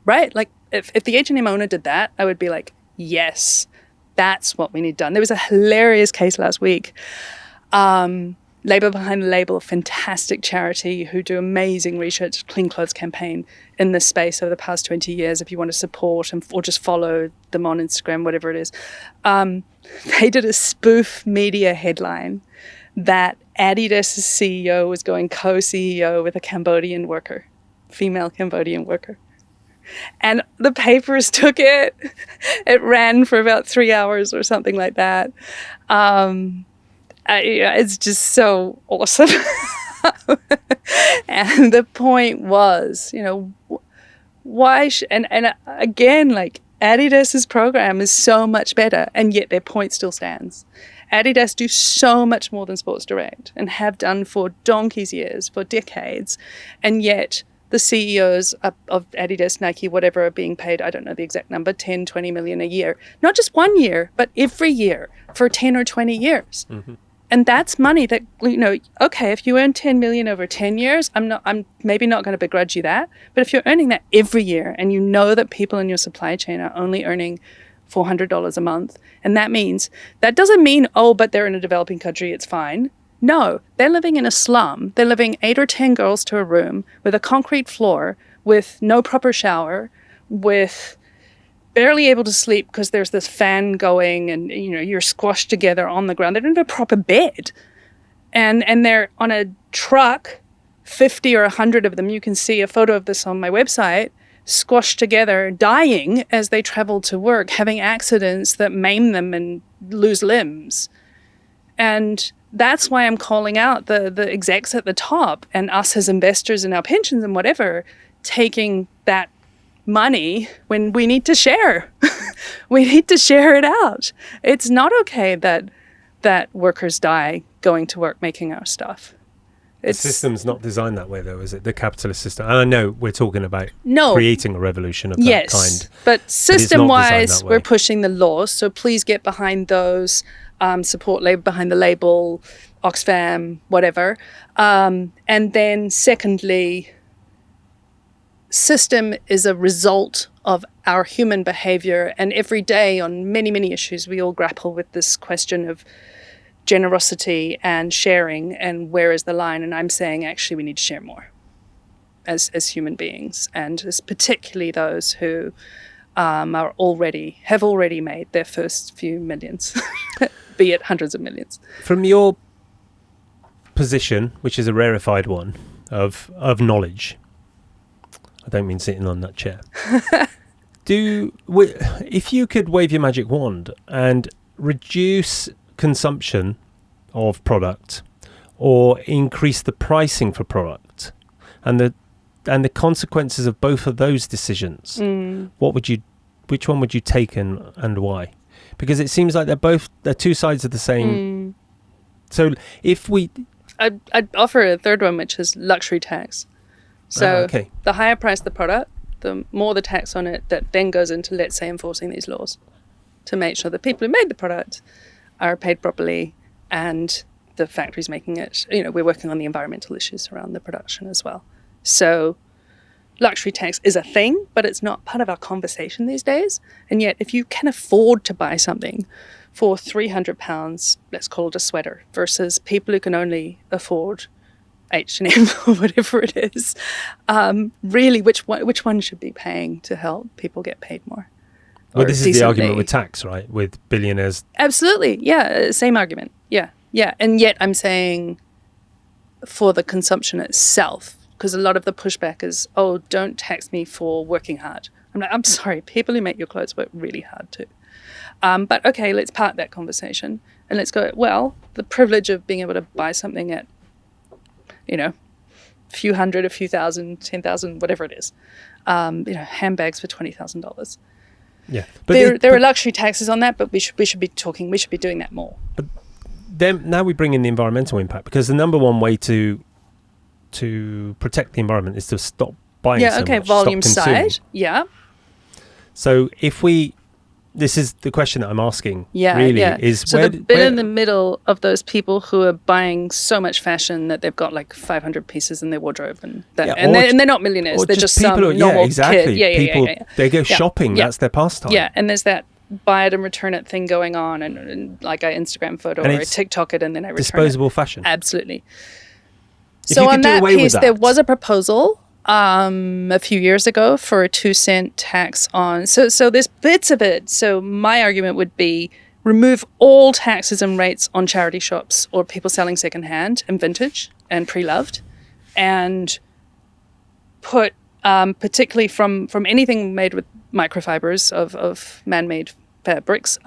right? Like if the H&M owner did that, I would be like, yes, that's what we need done. There was a hilarious case last week. Labour Behind the Label, a fantastic charity who do amazing research, clean clothes campaign in this space over the past 20 years. If you want to support or just follow them on Instagram, whatever it is. They did a spoof media headline that Adidas' CEO was going co-CEO with a Cambodian worker, female Cambodian worker. And the papers took it. It ran for about 3 hours or something like that. It's just so awesome. And the point was, why and again, like Adidas's program is so much better, and yet their point still stands. Adidas do so much more than Sports Direct and have done for donkey's years, for decades, and yet the CEOs of Adidas, Nike, whatever, are being paid, I don't know the exact number, 10, 20 million a year. Not just 1 year, but every year for 10 or 20 years. Mm-hmm. And that's money that, okay, if you earn 10 million over 10 years, I'm maybe not going to begrudge you that. But if you're earning that every year and you know that people in your supply chain are only earning $400 a month, and that doesn't mean, but they're in a developing country, it's fine. No, they're living in a slum. They're living 8 or 10 girls to a room with a concrete floor, with no proper shower, with barely able to sleep because there's this fan going and, you're squashed together on the ground. They don't have a proper bed. and they're on a truck, 50 or 100 of them. You can see a photo of this on my website, squashed together, dying as they travel to work, having accidents that maim them and lose limbs. And that's why I'm calling out the execs at the top and us as investors in our pensions and whatever, taking that money when we need to share. We need to share it out. It's not okay that workers die going to work making our stuff. The system's not designed that way, though, is it? The capitalist system. And I know we're talking about creating a revolution of that kind. But system-wise, we're pushing the laws. So please get behind those, support Labour behind the label, Oxfam, whatever. And then secondly, system is a result of our human behaviour. And every day on many, many issues, we all grapple with this question of generosity and sharing, and where is the line? And I'm saying actually we need to share more as human beings, and as particularly those who have already made their first few millions, be it hundreds of millions. From your position, which is a rarefied one of knowledge, I don't mean sitting on that chair. If you could wave your magic wand and reduce consumption of product or increase the pricing for product and the consequences of both of those decisions, which one would you take and why? Because it seems like they're two sides of the same. So if I'd offer a third one, which is luxury tax. So the higher price the product, the more the tax on it that then goes into, let's say, enforcing these laws to make sure the people who made the product are paid properly, and the factories making it, we're working on the environmental issues around the production as well. So luxury tax is a thing, but it's not part of our conversation these days. And yet, if you can afford to buy something for £300, let's call it a sweater, versus people who can only afford H&M or whatever it is, really, which one should be paying to help people get paid more? Well, this is the argument with tax, right? With billionaires. Absolutely. Yeah. Same argument. Yeah. Yeah. And yet I'm saying for the consumption itself, because a lot of the pushback is, oh, don't tax me for working hard. I'm like, I'm sorry. People who make your clothes work really hard too. But okay, let's park that conversation and let's go, well, the privilege of being able to buy something at, a few hundred, a few thousand, 10,000, whatever it is, handbags for $20,000. Yeah, but there are luxury taxes on that, but we should be doing that more. But then now we bring in the environmental impact, because the number one way to protect the environment is to stop buying so much, volume stop side. Yeah. So this is the question that I'm asking. Is so the bit in the middle of those people who are buying so much fashion that they've got like 500 pieces in their wardrobe, and they're not millionaires. They're just some normal kid. They go shopping. That's their pastime. Yeah, and there's that buy it and return it thing going on, and like I Instagram photo or I TikTok it and then I return disposable fashion. Absolutely. So on that piece, there was a proposal a few years ago for a 2-cent tax on. So there's bits of it. So my argument would be remove all taxes and rates on charity shops or people selling secondhand and vintage and pre-loved, and put particularly from anything made with microfibers of man-made fabrics,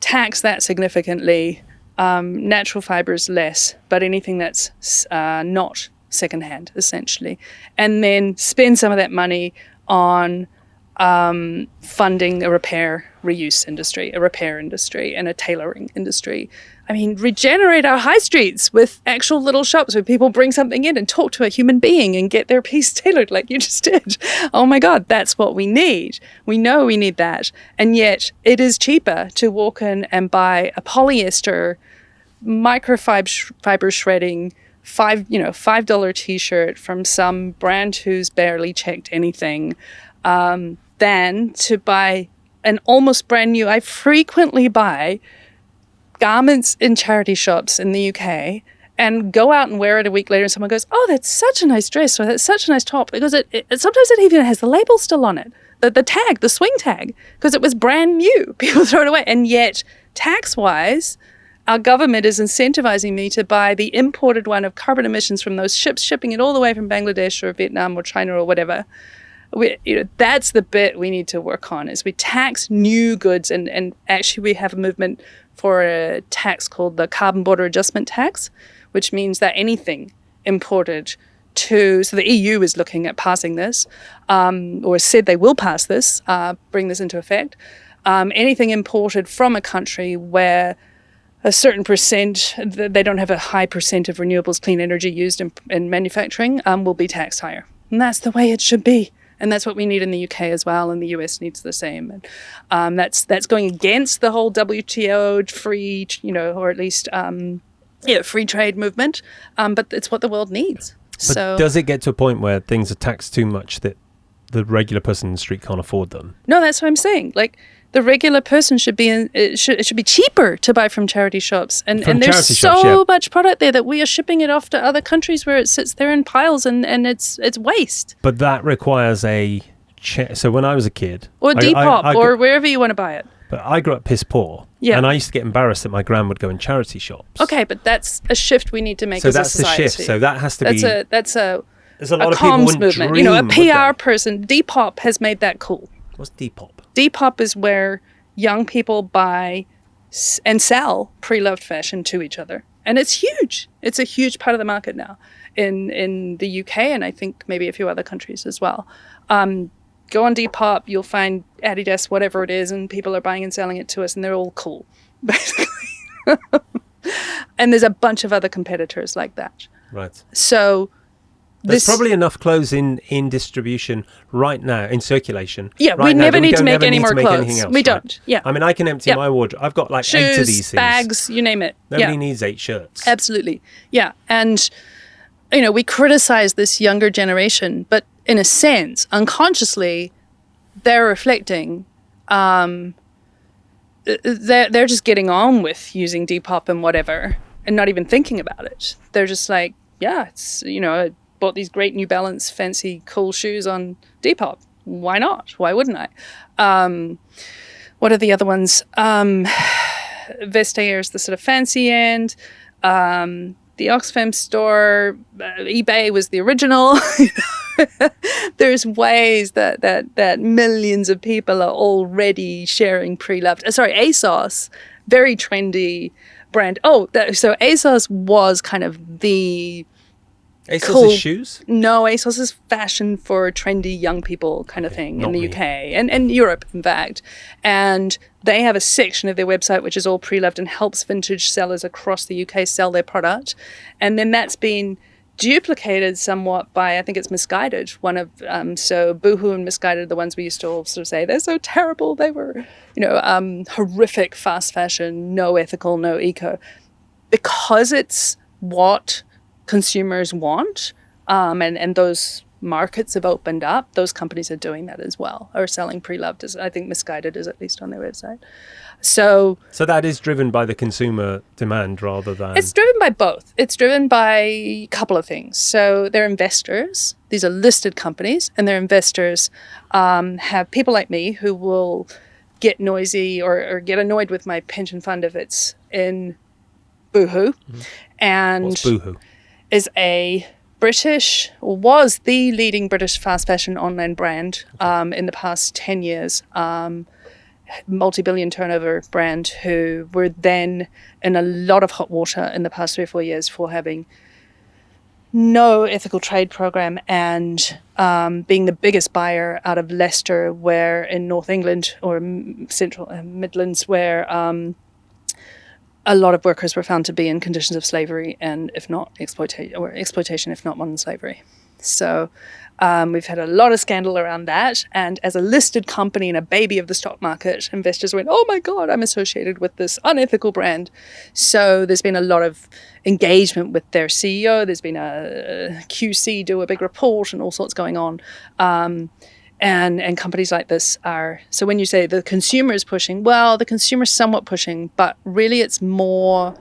tax that significantly. Natural fibers less, but anything that's not secondhand, essentially, and then spend some of that money on funding a repair reuse industry, a repair industry, and a tailoring industry. I mean, regenerate our high streets with actual little shops where people bring something in and talk to a human being and get their piece tailored like you just did. Oh my God, that's what we need. We know we need that. And yet it is cheaper to walk in and buy a polyester microfiber shredding $5 t-shirt from some brand who's barely checked anything, than to buy an almost brand new. I frequently buy garments in charity shops in the UK and go out and wear it a week later and someone goes, oh, that's such a nice dress, or that's such a nice top, because it sometimes it even has the label still on it, the tag, the swing tag, because it was brand new. People throw it away. And yet tax-wise, our government is incentivizing me to buy the imported one of carbon emissions from those ships, shipping it all the way from Bangladesh or Vietnam or China or whatever. That's the bit we need to work on, is we tax new goods. And actually we have a movement for a tax called the Carbon Border Adjustment Tax, which means that anything imported so the EU is looking at passing this, or said they will pass this, bring this into effect. Anything imported from a country where a certain percent, they don't have a high percent of renewables, clean energy used in manufacturing, will be taxed higher. And that's the way it should be. And that's what we need in the UK as well, and the US needs the same. And that's going against the whole WTO free, or at least free trade movement. But it's what the world needs. But does it get to a point where things are taxed too much that the regular person in the street can't afford them? No, that's what I'm saying. Like, the regular person should be it should be cheaper to buy from charity shops. And there's so much product there that we are shipping it off to other countries where it sits there in piles and it's waste. But that requires so when I was a kid, or Depop, or wherever you want to buy it. But I grew up piss poor. Yeah. And I used to get embarrassed that my gran would go in charity shops. Okay, but that's a shift we need to make as a society. So that's the shift. So that has to be... There's a lot of comms movement. Dream, a PR person. Depop has made that cool. What's Depop? Depop is where young people buy and sell pre-loved fashion to each other. And it's huge. It's a huge part of the market now in the UK, and I think maybe a few other countries as well. Go on Depop, you'll find Adidas, whatever it is, and people are buying and selling it to us, and they're all cool, basically. And there's a bunch of other competitors like that. Right. So there's probably enough clothes in distribution right now, in circulation. Yeah, we never need to make any more clothes. We don't. Yeah. I mean, I can empty my wardrobe. I've got like 8 of these things. Bags, you name it. Nobody needs 8 shirts. Absolutely. Yeah. And, we criticize this younger generation, but in a sense, unconsciously, they're reflecting, they're just getting on with using Depop and whatever and not even thinking about it. They're just like, yeah, it's, I bought these great New Balance fancy cool shoes on Depop. Why not? Why wouldn't I? What are the other ones? Vestiaire is the sort of fancy end. The Oxfam store, eBay was the original. There's ways that millions of people are already sharing pre-loved. ASOS, very trendy brand. So ASOS was kind of the ASOS cool. is shoes? No, ASOS is fashion for trendy young people kind of thing in the UK and Europe, in fact. And they have a section of their website which is all pre-loved and helps vintage sellers across the UK sell their product. And then that's been duplicated somewhat by, I think it's Misguided. So Boohoo and Misguided are the ones we used to all sort of say, they're so terrible. They were, horrific fast fashion, no ethical, no eco. Because it's what consumers want, and those markets have opened up, those companies are doing that as well, or selling pre-loved. I think Misguided is at least on their website. So that is driven by the consumer demand rather than... It's driven by both. It's driven by a couple of things. So they're investors. These are listed companies, and their investors have people like me who will get noisy or get annoyed with my pension fund if it's in Boohoo. Mm-hmm. And what's Boohoo? Was the leading British fast fashion online brand in the past 10 years, multi-billion turnover brand, who were then in a lot of hot water in the past 3 or 4 years for having no ethical trade program and being the biggest buyer out of Leicester, where in North England or Central Midlands, where a lot of workers were found to be in conditions of slavery and if not exploitation, if not modern slavery. So we've had a lot of scandal around that. And as a listed company and a baby of the stock market, investors went, oh my God, I'm associated with this unethical brand. So there's been a lot of engagement with their CEO. There's been a QC do a big report and all sorts going on. And companies like this are, so when you say the consumer is pushing, well, the consumer's somewhat pushing, but really it's more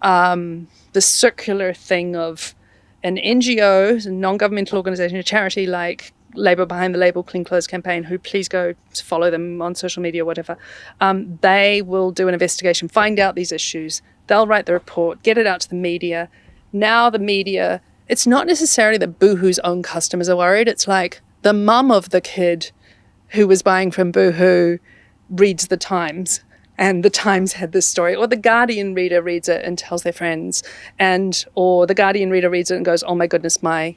the circular thing of an NGO, a non-governmental organization, a charity like Labour Behind the Label Clean Clothes Campaign, who please go follow them on social media or whatever. They will do an investigation, find out these issues, They'll write the report, get it out to the media. Now the media, it's not necessarily that Boohoo's own customers are worried. It's like the mum of the kid who was buying from Boohoo reads the Times, and the Times had this story, or the Guardian reader reads it and tells their friends, or the Guardian reader reads it and goes, oh my goodness, my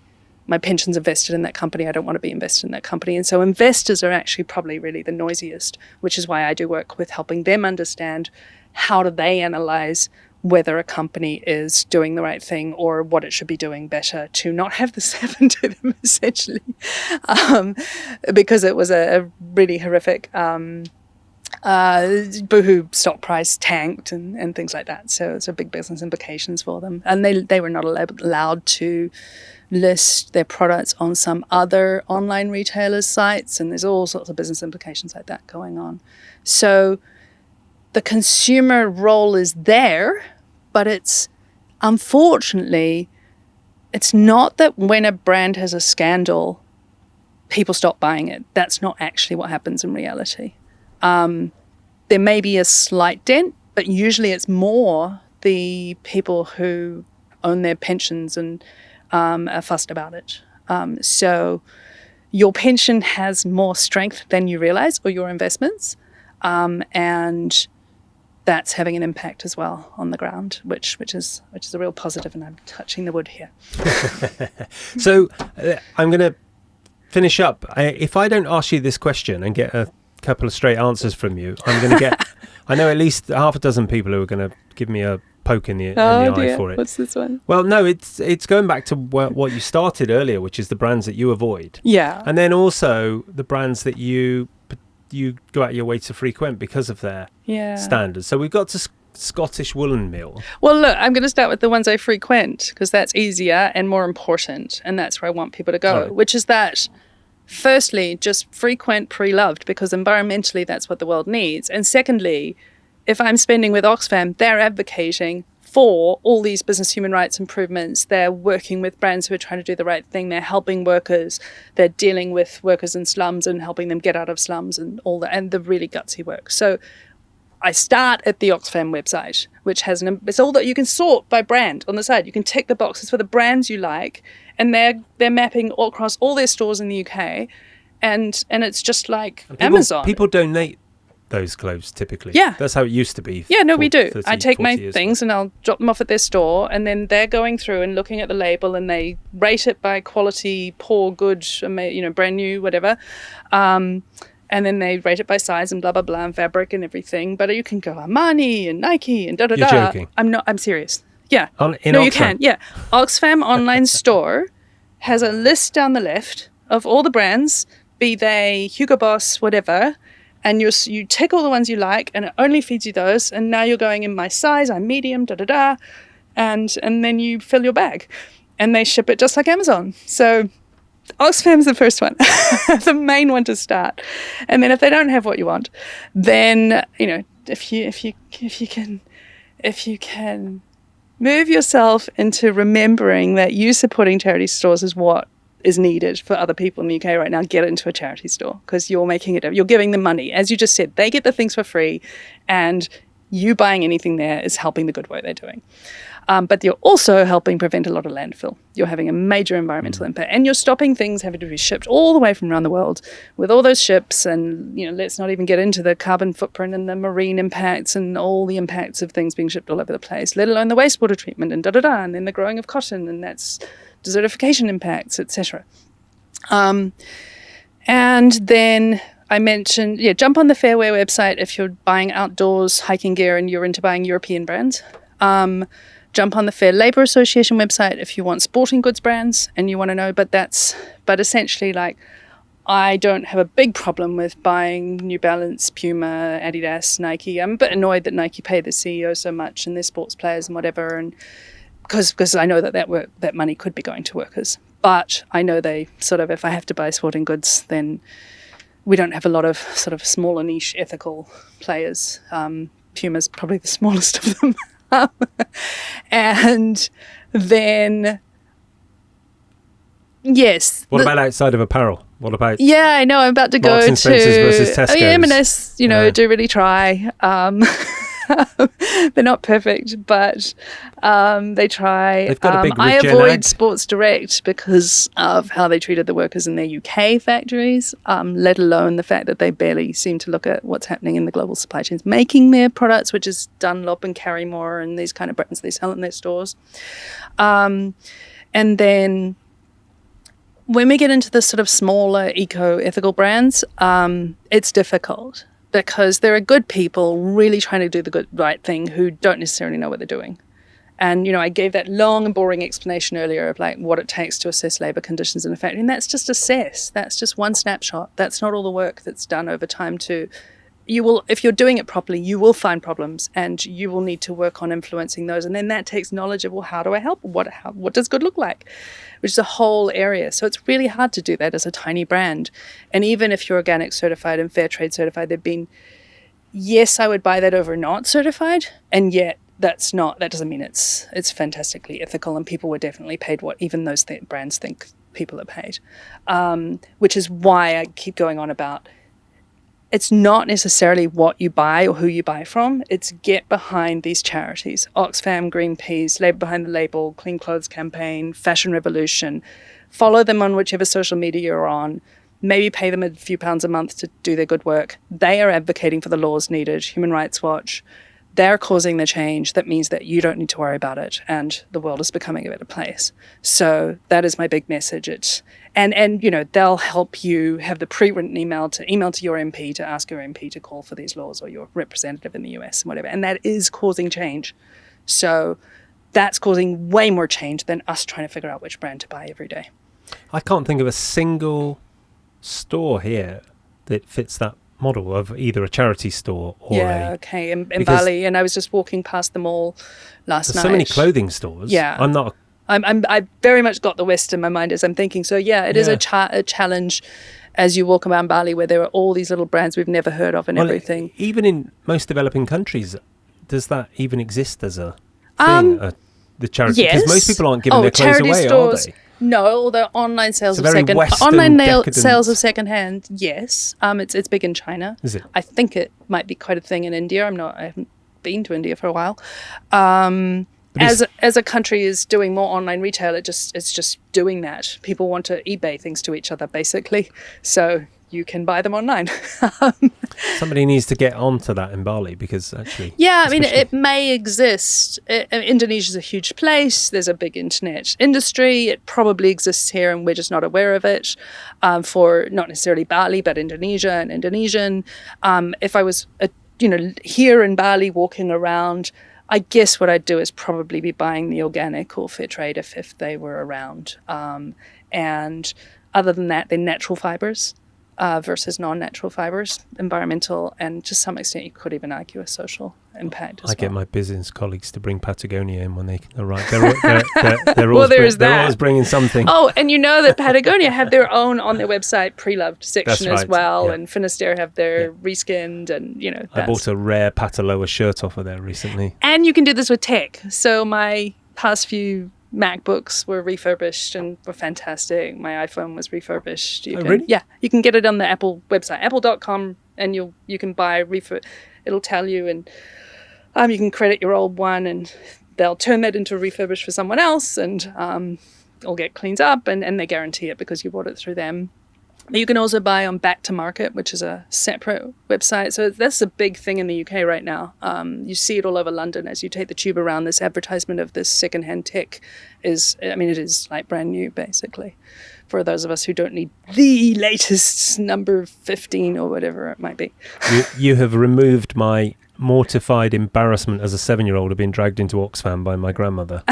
pension's invested in that company. I don't want to be invested in that company. And so investors are actually probably really the noisiest, which is why I do work with helping them understand how do they analyze whether a company is doing the right thing or what it should be doing better to not have this happen to them, essentially, because it was a really horrific Boohoo stock price tanked and things like that. So it's a big business implications for them. And they were not allowed to list their products on some other online retailers' sites, and there's all sorts of business implications like that going on. So the consumer role is there, but it's unfortunately, it's not that when a brand has a scandal, people stop buying it. That's not actually what happens in reality. There may be a slight dent, but usually it's more the people who own their pensions and are fussed about it. So your pension has more strength than you realize, or your investments, and that's having an impact as well on the ground, which is a real positive, and I'm touching the wood here. So I'm going to finish up. If I don't ask you this question and get a couple of straight answers from you, I'm going to get, I know at least half a dozen people who are going to give me a poke in the eye for it. What's this one? Well, no, it's going back to what you started earlier, which is the brands that you avoid. Yeah. And then also the brands that you go out your way to frequent because of their standards. So we've got to Scottish Woolen Mill. Well, look, I'm going to start with the ones I frequent because that's easier and more important, and that's where I want people to go, which is that, firstly, just frequent pre-loved, because environmentally that's what the world needs. And secondly, if I'm spending with Oxfam, they're advocating for all these business human rights improvements. They're working with brands who are trying to do the right thing. They're helping workers. They're dealing with workers in slums and helping them get out of slums and all that, and the really gutsy work. So I start at the Oxfam website, which has it's all that you can sort by brand on the side. You can tick the boxes for the brands you like, and they're mapping all across all their stores in the UK, and it's just like Amazon. People donate those clothes typically. Yeah. That's how it used to be. Yeah, no, we do. 30, I take my things and I'll drop them off at their store, and then they're going through and looking at the label, and they rate it by quality, poor, good, brand new, whatever. And then they rate it by size and blah, blah, blah, and fabric and everything. But you can go Armani and Nike and da-da-da. You're joking. I'm serious. Yeah. In no, Oxfam? You can. Yeah. Oxfam online store has a list down the left of all the brands, be they Hugo Boss, whatever, and you tick all the ones you like, and it only feeds you those. And now you're going in my size, I'm medium, da-da-da, and then you fill your bag. And they ship it just like Amazon. So Oxfam's the first one, the main one to start. And then if they don't have what you want, then, if you can move yourself into remembering that you supporting charity stores is what is needed for other people in the UK right now, get into a charity store, because you're giving them money. As you just said, they get the things for free, and you buying anything there is helping the good work they're doing. But you're also helping prevent a lot of landfill. You're having a major environmental impact, and you're stopping things having to be shipped all the way from around the world with all those ships. And, let's not even get into the carbon footprint and the marine impacts and all the impacts of things being shipped all over the place, let alone the wastewater treatment and da-da-da, and then the growing of cotton, and that's desertification impacts, etc. And then I mentioned, jump on the Fairwear website if you're buying outdoors hiking gear and you're into buying European brands. Jump on the Fair Labour Association website if you want sporting goods brands and you want to know, but essentially, like, I don't have a big problem with buying New Balance, Puma, Adidas, Nike. I'm a bit annoyed that Nike pay the CEO so much and their sports players and whatever, and because I know that money could be going to workers. But I know they sort of, if I have to buy sporting goods, then we don't have a lot of sort of smaller niche ethical players. Puma's probably the smallest of them. And then, yes. What about outside of apparel? What about? Yeah, I know. I'm about to Marks go and Spencer's versus Tesco's. M&S, do really try. They're not perfect, but they try. They've got a big I regen avoid ag. Sports Direct because of how they treated the workers in their UK factories, let alone the fact that they barely seem to look at what's happening in the global supply chains making their products, which is Dunlop and Carrymore and these kind of brands they sell in their stores. And then when we get into the sort of smaller eco-ethical brands, it's difficult because there are good people really trying to do the right thing who don't necessarily know what they're doing. And, I gave that long and boring explanation earlier of like what it takes to assess labour conditions in a factory. And that's just assess. That's just one snapshot. That's not all the work that's done over time if you're doing it properly, you will find problems and you will need to work on influencing those. And then that takes knowledge of, well, how do I help? What does good look like? Which is a whole area. So it's really hard to do that as a tiny brand. And even if you're organic certified and fair trade certified, yes, I would buy that over not certified. And yet that doesn't mean it's fantastically ethical and people were definitely paid what even those brands think people are paid. Which is why I keep going on about it's not necessarily what you buy or who you buy from. It's get behind these charities. Oxfam, Greenpeace, Labour Behind the Label, Clean Clothes Campaign, Fashion Revolution. Follow them on whichever social media you're on. Maybe pay them a few pounds a month to do their good work. They are advocating for the laws needed. Human Rights Watch. They're causing the change. That means that you don't need to worry about it and the world is becoming a better place. So that is my big message. And they'll help you have the pre-written email to your MP to ask your MP to call for these laws or your representative in the US and whatever. And that is causing change. So that's causing way more change than us trying to figure out which brand to buy every day. I can't think of a single store here that fits that model of either a charity store or in Bali, and I was just walking past the mall last night. There's so many clothing stores. I very much got the West in my mind as I'm thinking. So it is a challenge as you walk around Bali where there are all these little brands we've never heard of and everything. Even in most developing countries, does that even exist as a thing? The charity, yes. Because most people aren't giving their clothes away, stores, are they? No, although online sales it's of decadent. sales of secondhand, yes. It's big in China. Is it? I think it might be quite a thing in India. I haven't been to India for a while. As a country is doing more online retail, it's just doing that. People want to eBay things to each other, basically. So you can buy them online. Somebody needs to get onto that in Bali because actually... Yeah, I mean, it may exist. Indonesia's a huge place. There's a big internet industry. It probably exists here and we're just not aware of it for not necessarily Bali, but Indonesia and Indonesian. If I was, here in Bali walking around, I guess what I'd do is probably be buying the organic or fair trade if they were around. And other than that, they're natural fibers. Versus non-natural fibers, environmental, and to some extent you could even argue a social impact as well. Get my business colleagues to bring Patagonia in when they arrive. They're always bringing something. Oh, and you know that Patagonia have their own on their website pre-loved section as well, yeah. And Finisterre have their reskinned, and I bought a rare Pataloa shirt off of there recently. And you can do this with tech. So my past few MacBooks were refurbished and were fantastic. My iPhone was refurbished. Really? Yeah, you can get it on the Apple website, apple.com, and you can buy it'll tell you, and you can credit your old one, and they'll turn that into a refurbish for someone else, and it'll get cleaned up, and they guarantee it because you bought it through them. You can also buy on Back to Market, which is a separate website. So that's a big thing in the UK right now. You see it all over London as you take the tube around. This advertisement of this secondhand tech it is like brand new, basically, for those of us who don't need the latest number 15 or whatever it might be. You have removed my mortified embarrassment as a 7-year-old of being dragged into Oxfam by my grandmother.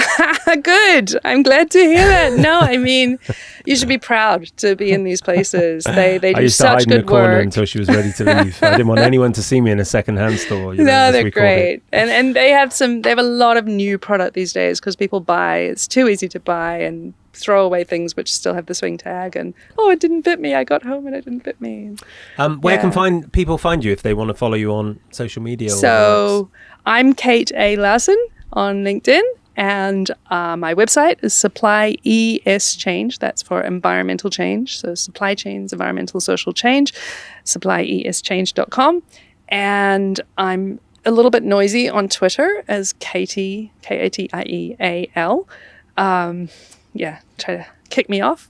Good. I'm glad to hear that. No, I mean, you should be proud to be in these places. They do such good work. I used to hide in the corner until she was ready to leave. I didn't want anyone to see me in a second-hand store. No, they're great. And they have a lot of new product these days because people buy. It's too easy to buy and throw away things which still have the swing tag and it didn't fit me. I got home and it didn't fit me. Where can people find you if they want to follow you on social media? So I'm Kate A. Larsen on LinkedIn, and my website is Supply ES Change. That's for environmental change. So supply chains, environmental, social change, supplyeschange.com. And I'm a little bit noisy on Twitter as Katie, Katieal. Try to kick me off.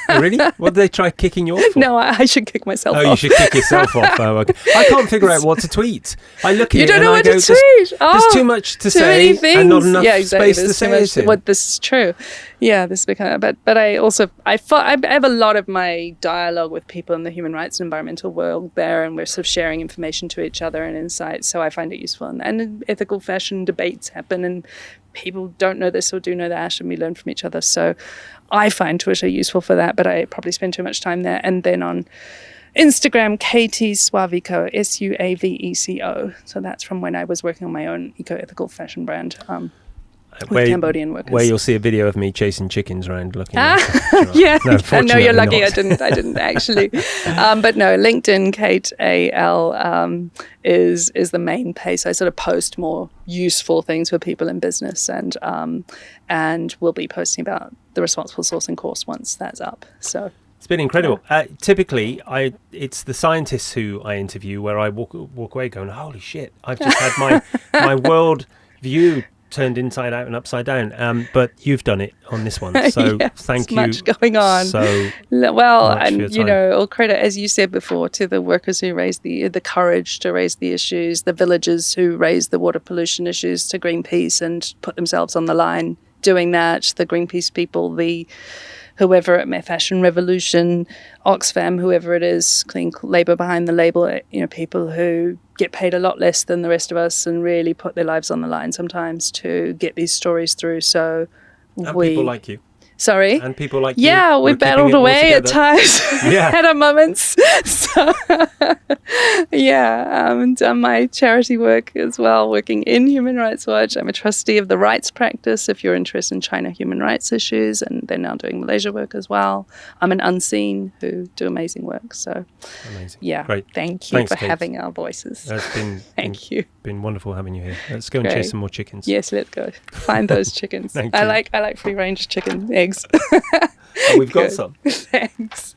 Oh, really? What did they try kicking you off for? No, I should kick myself off. Oh, you should kick yourself off. Oh, okay. I can't figure out what to tweet. I look at You it don't and know I what go, to tweet. there's too much to too say many things. and not enough Yeah, exactly. space to There's say too much. it in. What this is true. Yeah, this become. But I also I have a lot of my dialogue with people in the human rights and environmental world there, and we're sort of sharing information to each other and insights. So I find it useful, and in ethical fashion, debates happen, and people don't know this or do know that, and we learn from each other. So I find Twitter useful for that, but I probably spend too much time there. And then on Instagram, Katie Suaveco, Suaveco. So that's from when I was working on my own eco-ethical fashion brand with Cambodian workers. Where you'll see a video of me chasing chickens around looking. Yeah, No, I know you're lucky. not. I didn't actually. But no, LinkedIn, Kate AL is the main place. I sort of post more useful things for people in business, and we'll be posting about the responsible sourcing course once that's up. So it's been incredible. Typically, it's the scientists who I interview where I walk away going, holy shit, I've just had my world view turned inside out and upside down. But you've done it on this one, so yes, thank you. Much going on. So well, much for your and time. all credit, as you said before, to the workers who raised the courage to raise the issues, the villagers who raised the water pollution issues, to Greenpeace and put themselves on the line doing that, the Greenpeace people, the whoever at Fashion Revolution, Oxfam, whoever it is, Clean Labour behind the label, people who get paid a lot less than the rest of us and really put their lives on the line sometimes to get these stories through. So people like you. Sorry? And people like you. Yeah, we battled away at times. Yeah. Had our moments. So, done my charity work as well, working in Human Rights Watch. I'm a trustee of the rights practice if you're interested in China human rights issues, and they're now doing Malaysia work as well. I'm an unseen who do amazing work. So, amazing. Yeah, great. Thank you Thanks, for Kate. having our voices. That's Thank you. Been wonderful having you here. Let's go and Great. chase some more chickens. Yes, let's go. Find those chickens. Thank I you. like free range chicken eggs. Oh, we've got Good. some. Thanks.